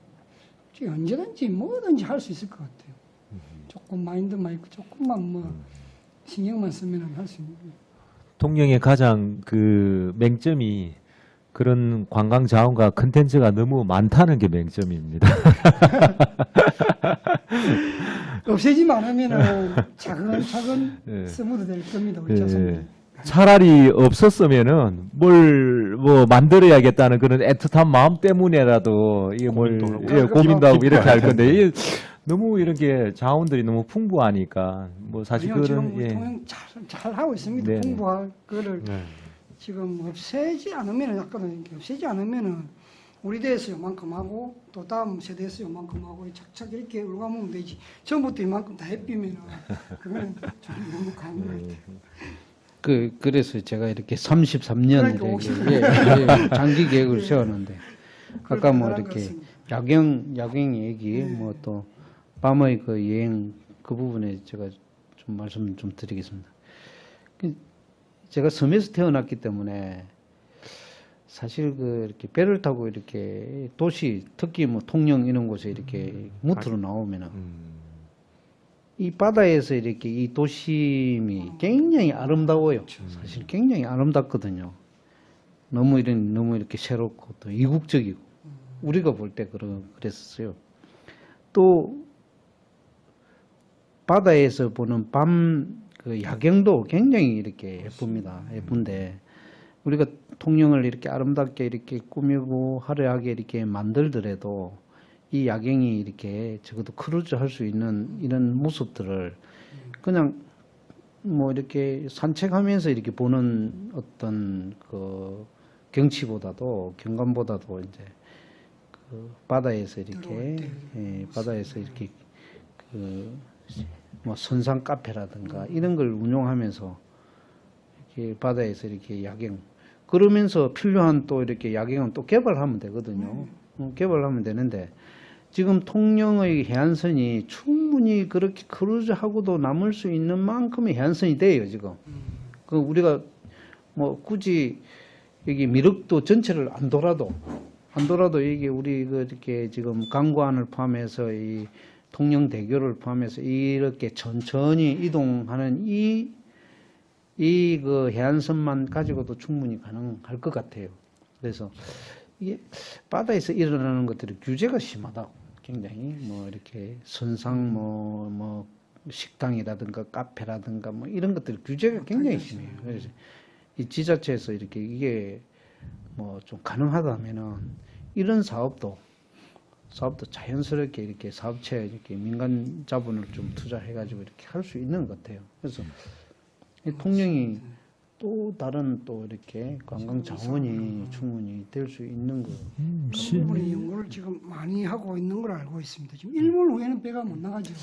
언제든지 뭐든지 할 수 있을 것 같아요. 조금 마인드만 있고 조금만 뭐 신경만 쓰면 할 수 있는 거예요. 통영의 가장 그 맹점이 그런 관광 자원과 컨텐츠가 너무 많다는 게 맹점입니다. 없애지만 하면은 차근차근 예. 스무드 될 겁니다. 우리 예. 자손들. 차라리 없었으면은 뭘 뭐 만들어야겠다는 그런 애틋한 마음 때문에라도 이게 뭘 고민도 하고. 예, 고민도 하고 이렇게 할 기뻐야 건데 이게 너무 이렇게 자원들이 너무 풍부하니까 뭐 사실 아니요, 지금 그런 우리 예. 통영 잘 하고 있습니다. 네네. 공부할 거를 네. 지금 없애지 않으면은 아까는 없애지 않으면은 우리 대에서 요만큼 하고 또 다음 세대에서 요만큼 하고 착착 이렇게 올가면 되지. 전부터 이만큼 다 해피면은 그거는 좀 너무 강한 것 같아요. 그래서 제가 이렇게 33년 그러니까 장기 계획을 세웠는데 아까 뭐 그럴 이렇게 거라는 야경 얘기 네. 뭐 또 밤의 그 여행 그 부분에 제가 좀 말씀 좀 드리겠습니다. 제가 섬에서 태어났기 때문에 사실 그 이렇게 배를 타고 이렇게 도시 특히 뭐 통영 이런 곳에 이렇게 무트로 나오면은 이 바다에서 이렇게 이 도심이 굉장히 아름다워요. 사실 굉장히 아름답거든요. 너무 이렇게 새롭고 또 이국적이고 우리가 볼 때 그랬었어요. 또 바다에서 보는 밤 그 야경도 굉장히 이렇게 예쁩니다. 예쁜데 우리가 통영을 이렇게 아름답게 이렇게 꾸미고 화려하게 이렇게 만들더라도 이 야경이 이렇게 적어도 크루즈 할 수 있는 이런 모습들을 그냥 뭐 이렇게 산책하면서 이렇게 보는 어떤 그 경치보다도 경관보다도 이제 그 바다에서 이렇게 바다에서 이렇게 그 뭐 선상 카페라든가 이런 걸 운영하면서 이렇게 바다에서 이렇게 야경 그러면서 필요한 또 이렇게 야경은 또 개발하면 되거든요. 개발하면 되는데 지금 통영의 해안선이 충분히 그렇게 크루즈하고도 남을 수 있는 만큼의 해안선이 돼요, 지금. 그 우리가 뭐 굳이 여기 미륵도 전체를 안 돌아도 이게 우리 그 이렇게 지금 강구안을 포함해서 이 통영대교를 포함해서 이렇게 천천히 이동하는 이 그 해안선만 가지고도 충분히 가능할 것 같아요. 그래서 이게 바다에서 일어나는 것들이 규제가 심하다고 굉장히 뭐 이렇게 선상 뭐 식당이라든가 카페라든가 뭐 이런 것들 규제가 굉장히 심해요. 그래서 이 지자체에서 이렇게 이게 뭐 좀 가능하다면은 이런 사업도 자연스럽게 이렇게 사업체에 이렇게 민간 자본을 좀 투자해가지고 이렇게 할 수 있는 것 같아요. 그래서 이 통영이 또 다른 또 이렇게 관광 자원이 충분히 될 수 있는 거. 그 부분의 연구를 지금 많이 하고 있는 걸 알고 있습니다. 지금 일몰 후에는 배가 못 나가죠.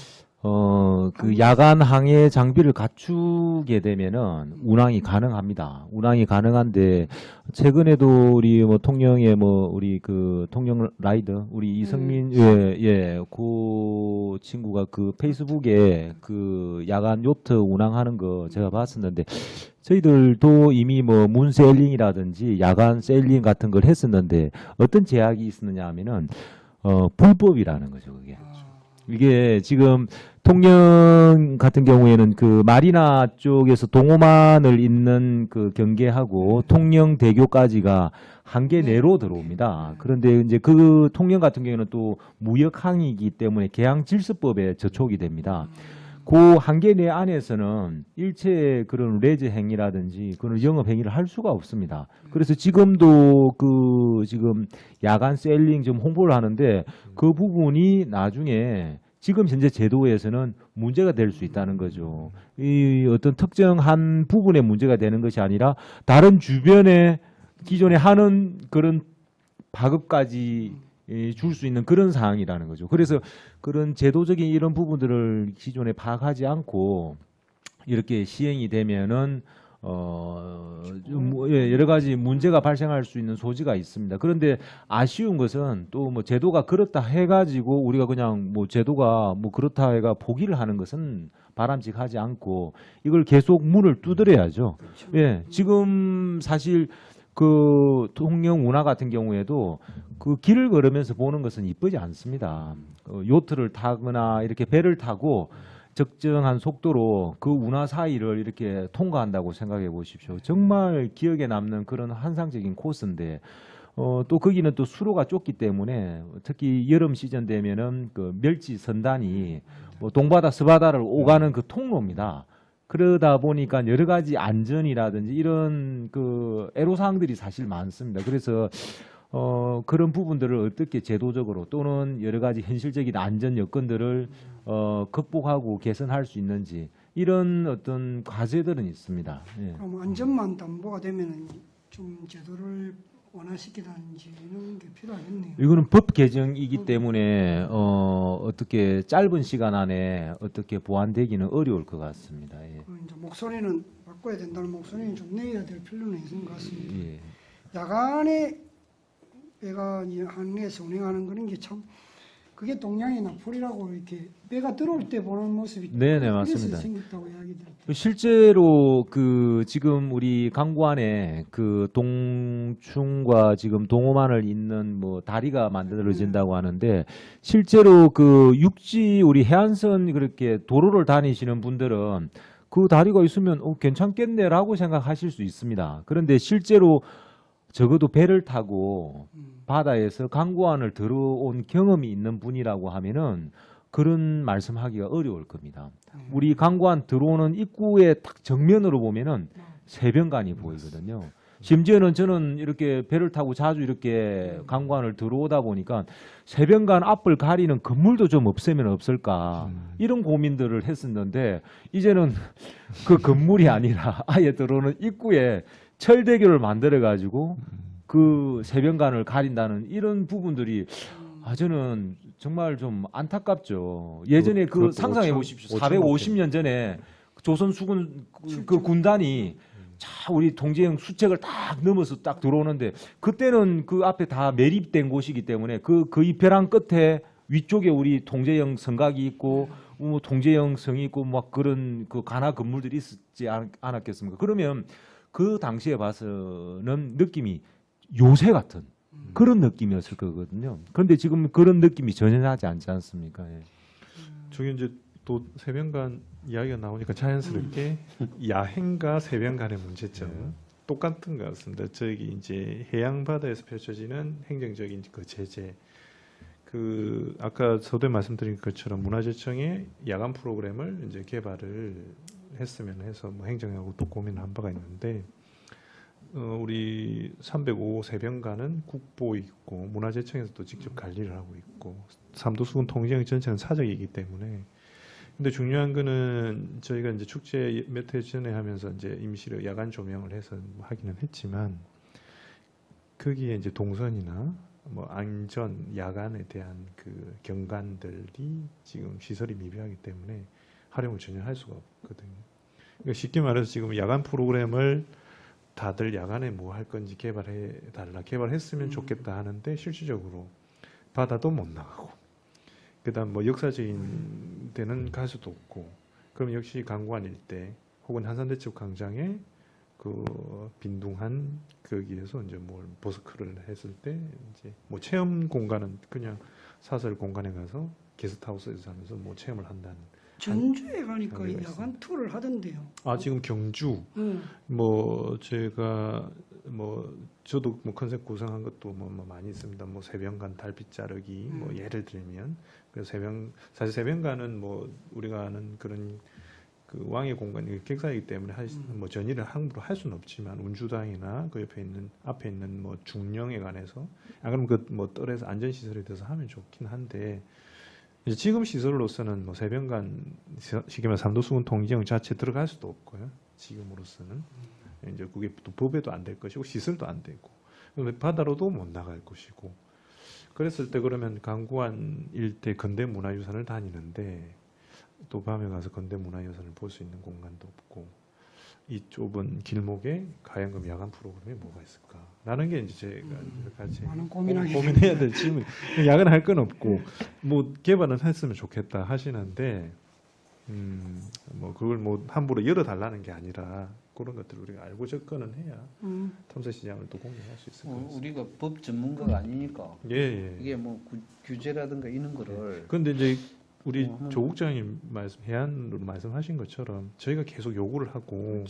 그 야간 항해 장비를 갖추게 되면은 운항이 가능합니다. 운항이 가능한데 최근에도 우리 뭐 통영에 뭐 우리 그 통영 라이더 우리 이성민 그 친구가 그 페이스북에 그 야간 요트 운항하는 거 제가 봤었는데 저희들도 이미 뭐 문 세일링이라든지 야간 세일링 같은 걸 했었는데 어떤 제약이 있었느냐 하면은 불법이라는 거죠, 그게. 이게 지금 통영 같은 경우에는 그 마리나 쪽에서 동호만을 잇는 그 경계하고 통영대교까지가 한계 내로 들어옵니다. 그런데 이제 그 통영 같은 경우에는 또 무역항이기 때문에 계양질서법에 저촉이 됩니다. 그 한계 내 안에서는 일체 그런 레저 행위라든지 그런 영업 행위를 할 수가 없습니다. 그래서 지금도 그 지금 야간 세일링 좀 홍보를 하는데 그 부분이 나중에 지금 현재 제도에서는 문제가 될 수 있다는 거죠. 이 어떤 특정한 부분에 문제가 되는 것이 아니라 다른 주변에 기존에 하는 그런 파급까지 줄 수 있는 그런 상황이라는 거죠. 그래서 그런 제도적인 이런 부분들을 기존에 파악하지 않고 이렇게 시행이 되면은 여러 가지 문제가 발생할 수 있는 소지가 있습니다. 그런데 아쉬운 것은 또 뭐 제도가 그렇다 해가지고 우리가 그냥 뭐 제도가 뭐 그렇다 해가 포기를 하는 것은 바람직하지 않고 이걸 계속 문을 두드려야죠. 예, 지금 사실 그 통영 운하 같은 경우에도 그 길을 걸으면서 보는 것은 이쁘지 않습니다. 요트를 타거나 이렇게 배를 타고 적정한 속도로 그 운하 사이를 이렇게 통과한다고 생각해 보십시오. 정말 기억에 남는 그런 환상적인 코스인데 또 거기는 또 수로가 좁기 때문에 특히 여름 시즌 되면은 그 멸치 선단이 뭐 동바다 서바다를 오가는 그 통로입니다. 그러다 보니까 여러 가지 안전이라든지 이런 그 애로사항들이 사실 많습니다. 그래서 그런 부분들을 어떻게 제도적으로 또는 여러 가지 현실적인 안전 여건들을 극복하고 개선할 수 있는지 이런 어떤 과제들은 있습니다. 예. 그럼 안전만 담보가 되면은 좀 제도를 완화시키다는지는 게 필요하겠네요. 이거는 법 개정이기 때문에 어떻게 짧은 시간 안에 어떻게 보완되기는 어려울 것 같습니다. 예. 이제 목소리는 바꿔야 된다는 목소리는 좀 내야 될 필요는 있는 것 같습니다. 예. 야간에 배가 항해에서 운행하는 그런 게 참 그게 동양이나 풀이라고 이렇게 배가 들어올 때 보는 모습이 네네, 맞습니다. 생겼다고 이야기들. 실제로 그 지금 우리 강구안에 그 동충과 지금 동호만을 잇는 뭐 다리가 만들어진다고 하는데 실제로 그 육지 우리 해안선 그렇게 도로를 다니시는 분들은 그 다리가 있으면 괜찮겠네라고 생각하실 수 있습니다. 그런데 실제로 적어도 배를 타고 바다에서 강구안을 들어온 경험이 있는 분이라고 하면은 그런 말씀하기가 어려울 겁니다. 우리 강구안 들어오는 입구에 딱 정면으로 보면은 세변관이 보이거든요. 심지어는 저는 이렇게 배를 타고 자주 이렇게 강구안을 들어오다 보니까 세변관 앞을 가리는 건물도 좀 없으면 없을까 이런 고민들을 했었는데 이제는 그 건물이 아니라 아예 들어오는 입구에 철대교를 만들어 가지고 그 세변관을 가린다는 이런 부분들이 저는 정말 좀 안타깝죠. 예전에 그 상상해 보십시오. 450년 전에 조선 수군 그 군단이 자 우리 동제형 수책을 딱 넘어서 딱 들어오는데 그때는 그 앞에 다 매립된 곳이기 때문에 그 이벼랑 끝에 위쪽에 우리 동제형 성곽이 있고 뭐 동제형 성이 있고 막 그런 그 관아 건물들이 있었지 않았겠습니까? 그러면 그 당시에 봐서는 느낌이 요새 같은 그런 느낌이었을 거거든요. 그런데 지금 그런 느낌이 전혀 나지 않지 않습니까? 예. 저기 이제 또 세변관 이야기가 나오니까 자연스럽게 야행과 세변관의 문제점 똑같은 것 같습니다. 저기 이제 해양 바다에서 펼쳐지는 행정적인 그 제재, 그 아까 서두에 말씀드린 것처럼 문화재청의 야간 프로그램을 이제 개발을 했으면 해서 뭐 행정하고 또 고민을 한 바가 있는데. 우리 305 세변관은 국보에 있고 문화재청에서도 직접 관리를 하고 있고 삼도수군 통제형 전체는 사적이기 때문에 근데 중요한 거는 저희가 이제 축제 몇 해 전에 하면서 이제 임시로 야간 조명을 해서 하기는 했지만 거기에 이제 동선이나 뭐 안전 야간에 대한 그 경관들이 지금 시설이 미비하기 때문에 활용을 전혀 할 수가 없거든요. 그러니까 쉽게 말해서 지금 야간 프로그램을 다들 야간에 뭐 할 건지 개발해 달라. 개발했으면 좋겠다 하는데 실질적으로 바다도 못 나가고 그다음 뭐 역사적인 데는 갈 수도 없고 그럼 역시 강구안 일대 혹은 한산대첩 광장에 그 빈둥한 거기에서 이제 뭘 버스크를 했을 때 이제 뭐 체험 공간은 그냥 사설 공간에 가서 게스트하우스에서 하면서 뭐 체험을 한다는. 전주에 가니까 야간 투어를 하던데요. 지금 경주 뭐 제가 뭐 저도 뭐 컨셉 구성한 것도 뭐 많이 있습니다. 뭐 세변관 달빛 자르기 뭐 예를 들면 그래서 사실 세변관은 뭐 우리가 아는 그런 그 왕의 공간이 객사이기 때문에 뭐 전일을 함부로 할 수는 없지만 운주당이나 그 옆에 있는 앞에 있는 뭐 중령에 관해서 그럼 그 뭐 떨에서 안전 시설에 대해서 하면 좋긴 한데. 이제 지금 시설로서는 뭐 세변관 쉽게 말해 삼도수군 통제형 자체 들어갈 수도 없고요. 지금으로서는 이제 그게 또 법에도 안 될 것이고 시설도 안 되고 바다로도 못 나갈 것이고 그랬을 때 그러면 강구안 일대 근대문화유산을 다니는데 또 밤에 가서 근대문화유산을 볼 수 있는 공간도 없고 이 좁은 길목에 과연 그 야간 프로그램이 뭐가 있을까? 라는 게 이제 제가 같이 많은 고민하게 고민해야 될 질문. 야근할 건 없고 뭐 개발은 했으면 좋겠다 하시는데 뭐 그걸 뭐 함부로 열어달라는 게 아니라 그런 것들을 우리가 알고 접근은 해야 탐사 시장을 또 공략할 수 있을 것 같습니다. 우리가 법 전문가가 아니니까 예, 예. 이게 뭐 규제라든가 이런 거를 그런데 이제 우리 뭐 조 국장님 해안으로 말씀하신 것처럼 저희가 계속 요구를 하고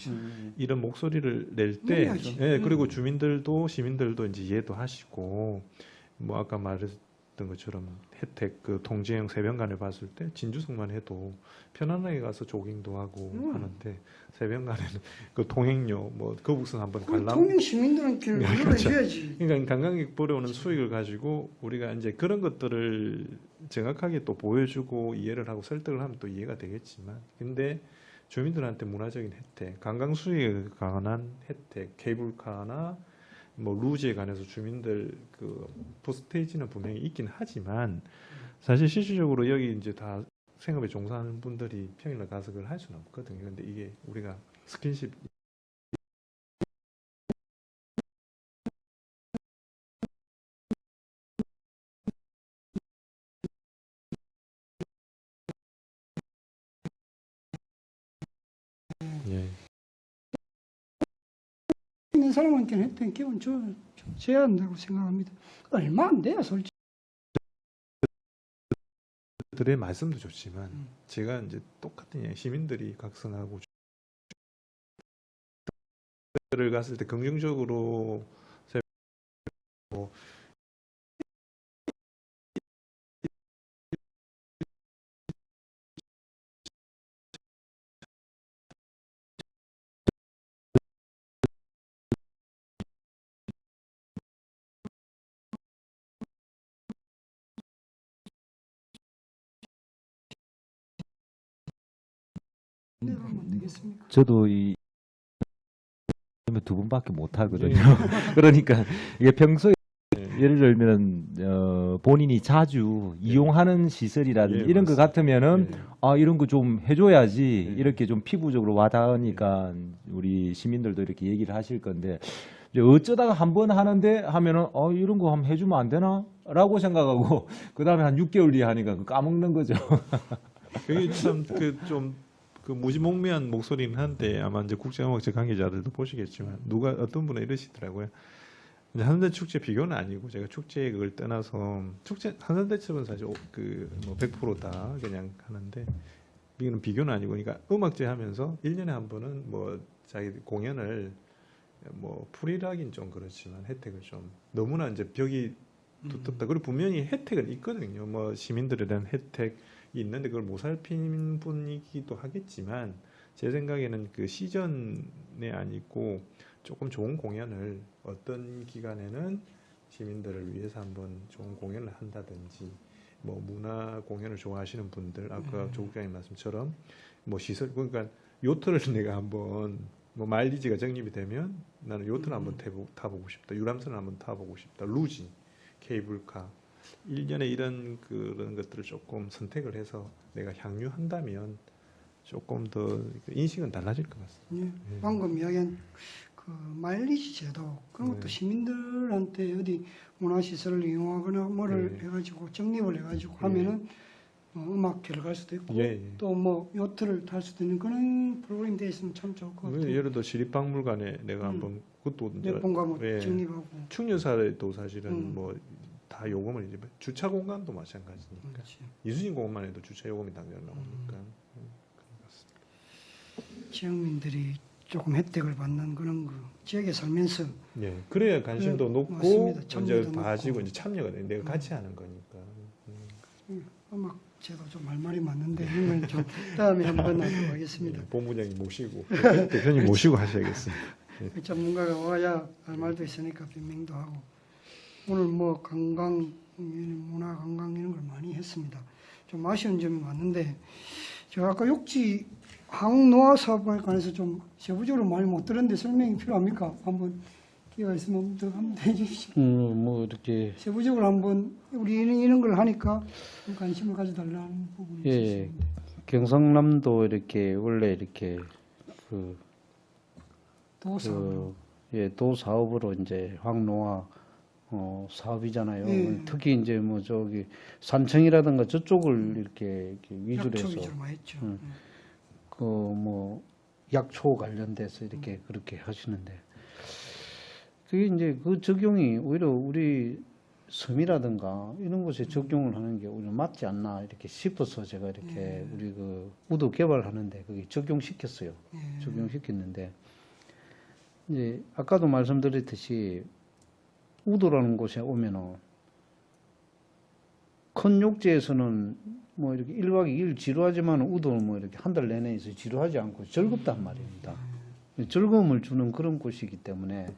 이런 목소리를 낼 때, 해야지. 예, 그리고 주민들도 시민들도 이제 이해도 하시고 뭐 아까 말했던 것처럼 혜택 그 통제형 새벽간을 봤을 때 진주성만 해도 편안하게 가서 조깅도 하고 하는데 새벽간에는 그 통행료 뭐 거북선 한번 갈라 통영 시민들은 길 네, 열어줘야지. 그러니까 관광객 보러오는 수익을 가지고 우리가 이제 그런 것들을 정확하게 또 보여주고 이해를 하고 설득을 하면 또 이해가 되겠지만 근데 주민들한테 문화적인 혜택, 관광 수익에 관한 혜택, 케이블카나 뭐 루지에 관해서 주민들 그 포스테이지는 분명히 있긴 하지만 사실 실질적으로 여기 이제 다 생업에 종사하는 분들이 평일날 가서 그걸 할 수는 없거든요. 근데 이게 우리가 스킨십 예. 있는 사람한테는 혜택 기본 줘야 한다고 생각합니다. 얼마 안 돼요, 솔직히. 들의 말씀도 좋지만 제가 이제 똑같은 이야기, 시민들이 각성하고 를 갔을 때 긍정적으로 뭐 내가면 되겠습니까? 저도 이 두 분밖에 못 하거든요. 그러니까 이게 평소에 예를 들면 본인이 자주 이용하는 시설이라든지 예, 이런 것 맞습니다. 같으면은 예. 아 이런 거 좀 해줘야지 예. 이렇게 좀 피부적으로 와닿으니까 우리 시민들도 이렇게 얘기를 하실 건데 이제 어쩌다가 한 번 하는데 하면은 이런 거 한번 해주면 안 되나?라고 생각하고 그 다음에 한 6개월 뒤에 하니까 까먹는 거죠. 그게 참 그 좀 그 무지몽매한 목소리는 한데 아마 이제 국제음악제 관계자들도 보시겠지만 누가 어떤 분은 이러시더라고요. 이제 한산대 축제 비교는 아니고 제가 축제 그걸 떠나서 축제 한산대첩은 사실 그뭐 100%다 그냥 하는데 이거는 비교는 아니고 그러니까 음악제 하면서 1년에 한 번은 뭐 자기 공연을 뭐 풀이라긴 좀 그렇지만 혜택을 좀 너무나 이제 벽이 두텁다. 그리고 분명히 혜택은 있거든요. 뭐 시민들에 대한 혜택이 있는데 그걸 못 살핀 분이기도 하겠지만 제 생각에는 그 시전에 아니고 조금 좋은 공연을 어떤 기간에는 시민들을 위해서 한번 좋은 공연을 한다든지 뭐 문화 공연을 좋아하시는 분들 아까 조 국장님 말씀처럼 뭐 시설 그러니까 요트를 내가 한번 뭐 마일리지가 적립이 되면 나는 요트를 한번 타보고 싶다. 유람선을 한번 타보고 싶다. 루지, 케이블카 1년에 이런 그런 것들을 조금 선택을 해서 내가 향유한다면 조금 더 인식은 달라질 것 같습니다. 예. 방금 이야기한 그 마일리지 제도 그런 것도 네. 시민들한테 어디 문화시설을 이용하거나 뭐를 네. 해가지고 적립을 해가지고 예. 하면은 음악회를 갈 수도 있고 예, 예. 또 뭐 요트를 탈 수도 있는 그런 프로그램이 돼 있으면 참 좋을 것 같아요. 예를 들어 시립박물관에 내가 한번 그것도 이제 몇 번가 뭐 예. 적립하고 충녀사에도 사실은 음. 뭐 다 요금을 이제 주차 공간도 마찬가지니까 그렇지. 이수진 공원만 해도 주차 요금이 당장 나오니까 그런 것 같습니다. 지역민들이 조금 혜택을 받는 그런 그 지역에 살면서 예, 그래야 관심도 네, 높고 맞습니다. 이제 참여도 봐지고 높고. 이제 참여가 돼. 내가 같이 하는 거니까. 음악 제도 좀 할 말이 많은데 이런 건 좀 다음에 한번 하도록 하겠습니다. 본부장님 모시고 대표님 모시고 하셔야겠습니다. 그 전문가가 와야 할 말도 있으니까 변명도 하고 오늘 뭐 관광 문화 관광 이런 걸 많이 했습니다. 좀 아쉬운 점이 많은데 제가 아까 욕지 항노화 사업에 관해서 좀 세부적으로 많이 못 들었는데 설명이 필요합니까? 한번 기회가 있으면 더 한번 해주시죠. 뭐 이렇게 세부적으로 한번 우리는 이런 걸 하니까 좀 관심을 가져달라는 부분이 예, 있습니다. 경상남도 이렇게 원래 이렇게 도사업으로. 도 사업으로 이제 황노화 사업이잖아요. 예. 특히 이제 뭐 저기 산청이라든가 저쪽을 이렇게 위주로 약초 해서 위주로 많이 했죠. 그 뭐 약초 관련돼서 이렇게 그렇게 하시는데 그게 이제 그 적용이 오히려 우리 섬이라든가 이런 곳에 적용을 하는 게 오히려 맞지 않나 이렇게 싶어서 제가 이렇게 우리 그 우도 개발하는데 그게 적용시켰어요. 예. 적용시켰는데 이제 아까도 말씀드렸듯이 우도라는 곳에 오면은 큰 욕지에서는 뭐 이렇게 1박 2일 지루하지만 우도는 뭐 이렇게 한 달 내내 있어 지루하지 않고 즐겁단 말입니다. 즐거움을 주는 그런 곳이기 때문에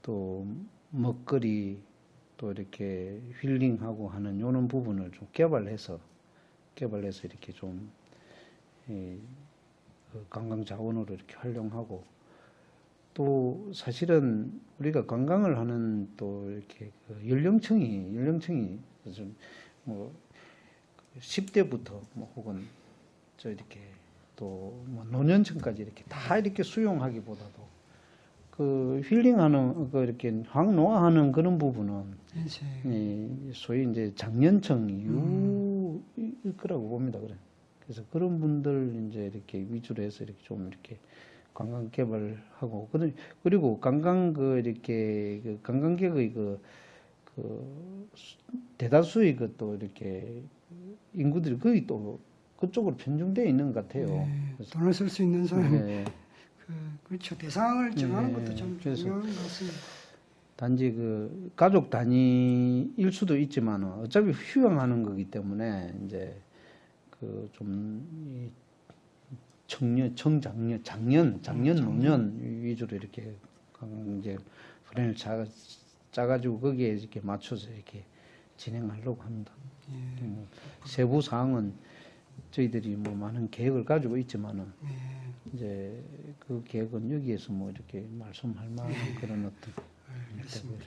또 먹거리 또 이렇게 힐링하고 하는 요런 부분을 좀 개발해서 이렇게 좀 관광 자원으로 이렇게 활용하고 또 사실은 우리가 관광을 하는 또 이렇게 그 연령층이 좀 뭐 10대부터 뭐 혹은 저 이렇게 또 뭐 노년층까지 이렇게 다 이렇게 수용하기보다도 그 힐링하는 그 이렇게 항노화하는 그런 부분은 소위 이제 장년층 이후일 거라고 봅니다. 그래서 그런 분들 이제 이렇게 위주로 해서 이렇게 좀 이렇게 관광 개발하고 그리고 관광 그 이렇게 그 관광객의 그 대다수의 그 또 이렇게 인구들이 거의 또 그쪽으로 편중되어 있는 것 같아요. 네, 돈을 쓸 수 있는 사람, 네. 그렇죠. 대상을 정하는 네, 것도 참 그래서 중요한 것 같습니다. 단지 그 가족 단위일 수도 있지만 어차피 휴양하는 거기 때문에 이제 그 좀 작년, 노년 위주로 이렇게 이제 플랜을 짜가지고 거기에 이렇게 맞춰서 이렇게 진행하려고 합니다. 세부 사항은 저희들이 뭐 많은 계획을 가지고 있지만은 이제 그 계획은 여기에서 뭐 이렇게 말씀할 만한 그런 어떤 알겠습니다.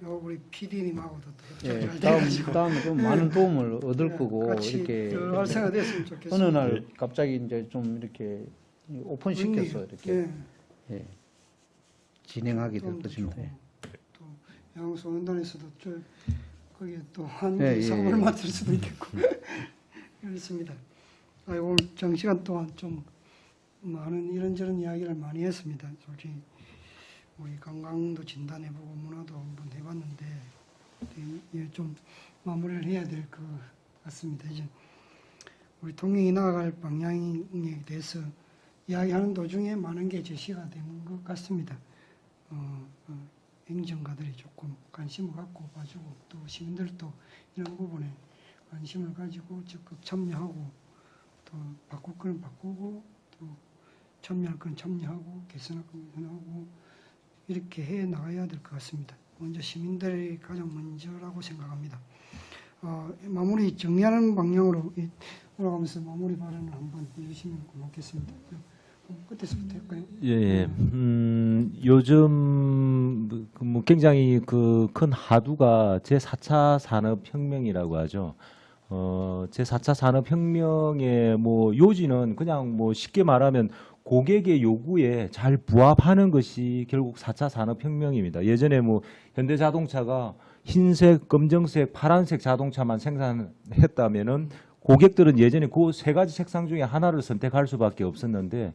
우리 PD님하고도 예, 잘 돼가지고 다음에 좀 많은 도움을 얻을 거고 같이 이렇게 활성화됐으면 좋겠습니다. 어느 날 갑자기 이제 좀 이렇게 오픈시켜서 이렇게 예, 진행하게 될 것입니다. 예. 또 양소원단에서도 거기에 또 한 예, 사업을 예. 맡을 수도 있겠고 그렇습니다. 오늘 정시간 동안 좀 많은 이런저런 이야기를 많이 했습니다. 솔직히 우리 관광도 진단해보고 문화도 한번 해봤는데 이제 좀 마무리를 해야 될 것 같습니다. 이제 우리 통영이 나아갈 방향에 대해서 이야기하는 도중에 많은 게 제시가 된 것 같습니다. 행정가들이 조금 관심을 갖고 봐주고 또 시민들도 이런 부분에 관심을 가지고 적극 참여하고 또 바꿀 건 바꾸고 또 참여할 건 참여하고 개선할 건 개선하고 이렇게 해 나가야 될 것 같습니다. 먼저 시민들이 가장 먼저라고 생각합니다. 마무리 정리하는 방향으로 올라가면서 마무리 발언을 한번 해주시면 고맙겠습니다. 끝에서부터 할까요? 예, 요즘 뭐 굉장히 그 큰 하두가 제4차 산업혁명이라고 하죠. 제4차 산업혁명의 뭐 요지는 그냥 뭐 쉽게 말하면 고객의 요구에 잘 부합하는 것이 결국 4차 산업혁명입니다. 예전에 뭐 현대자동차가 흰색, 검정색, 파란색 자동차만 생산했다면은 고객들은 예전에 그 세 가지 색상 중에 하나를 선택할 수밖에 없었는데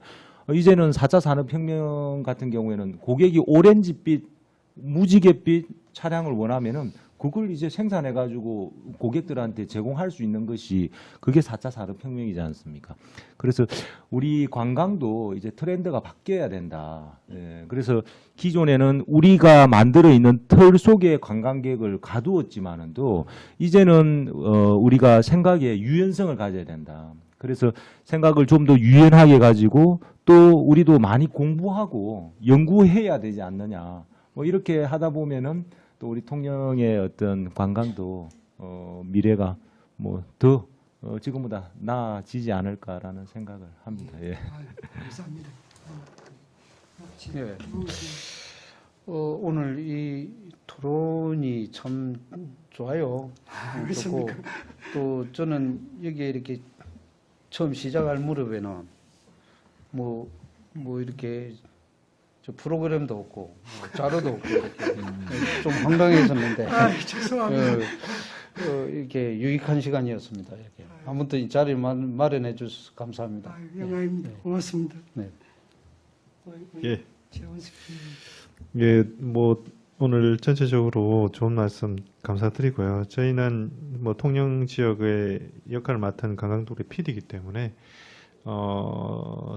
이제는 4차 산업혁명 같은 경우에는 고객이 오렌지빛, 무지갯빛 차량을 원하면은 그걸 이제 생산해 가지고 고객들한테 제공할 수 있는 것이 그게 4차 산업혁명이지 않습니까? 그래서 우리 관광도 이제 트렌드가 바뀌어야 된다. 예, 그래서 기존에는 우리가 만들어 있는 틀 속에 관광객을 가두었지만은도 이제는 우리가 생각에 유연성을 가져야 된다. 그래서 생각을 좀 더 유연하게 가지고 또 우리도 많이 공부하고 연구해야 되지 않느냐. 뭐 이렇게 하다 보면은 또 우리 통영의 어떤 관광도 미래가 뭐 더 지금보다 나아지지 않을까라는 생각을 합니다. 예. 아유, 감사합니다. 예. 오늘 이 토론이 참 좋아요. 좋고 또 저는 여기에 이렇게 처음 시작할 무렵에는 뭐 이렇게 저 프로그램도 없고 뭐 자료도 없고 이렇게 좀 황당했었는데 죄송합니다. 이렇게 유익한 시간이었습니다. 이렇게 아무튼 이 자리 마련해 주셔서 감사합니다. 영광입니다. 고맙습니다. 네. 예. 최원석 예, 뭐 오늘 전체적으로 좋은 말씀 감사드리고요. 저희는 뭐 통영 지역의 역할을 맡은 관광도의 PD이기 때문에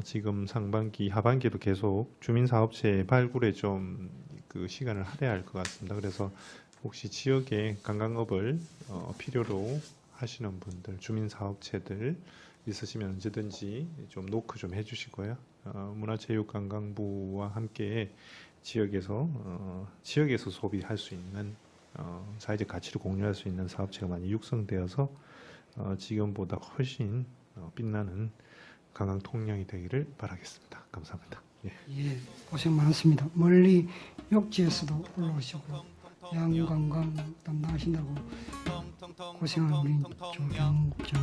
지금 상반기, 하반기도 계속 주민사업체 발굴에 좀 그 시간을 할애할 것 같습니다. 그래서 혹시 지역에 관광업을 필요로 하시는 분들, 주민사업체들 있으시면 언제든지 좀 노크 좀 해주시고요. 문화체육관광부와 함께 지역에서 소비할 수 있는 사회적 가치를 공유할 수 있는 사업체가 많이 육성되어서 지금보다 훨씬 빛나는 관광 통영이 되기를 바라겠습니다. 감사합니다. 예. 예, 고생 많았습니다. 멀리 욕지에서도 올라오시고 양관광 담당하신다고 고생한 우리 조경정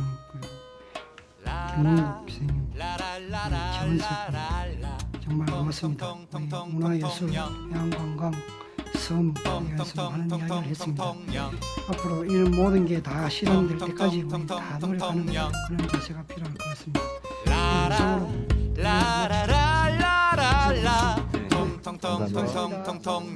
김문국 선생님, 최원석 정말 고맙습니다. 우리 문화예술, 양관광, 섬에서 많은 이야기를 했습니다. 앞으로 이런 모든 게 다 실현될 때까지 우리 다 노력하는 그런 자세가 필요할 것 같습니다. 이상으로 라라라라라라 통통통통통통통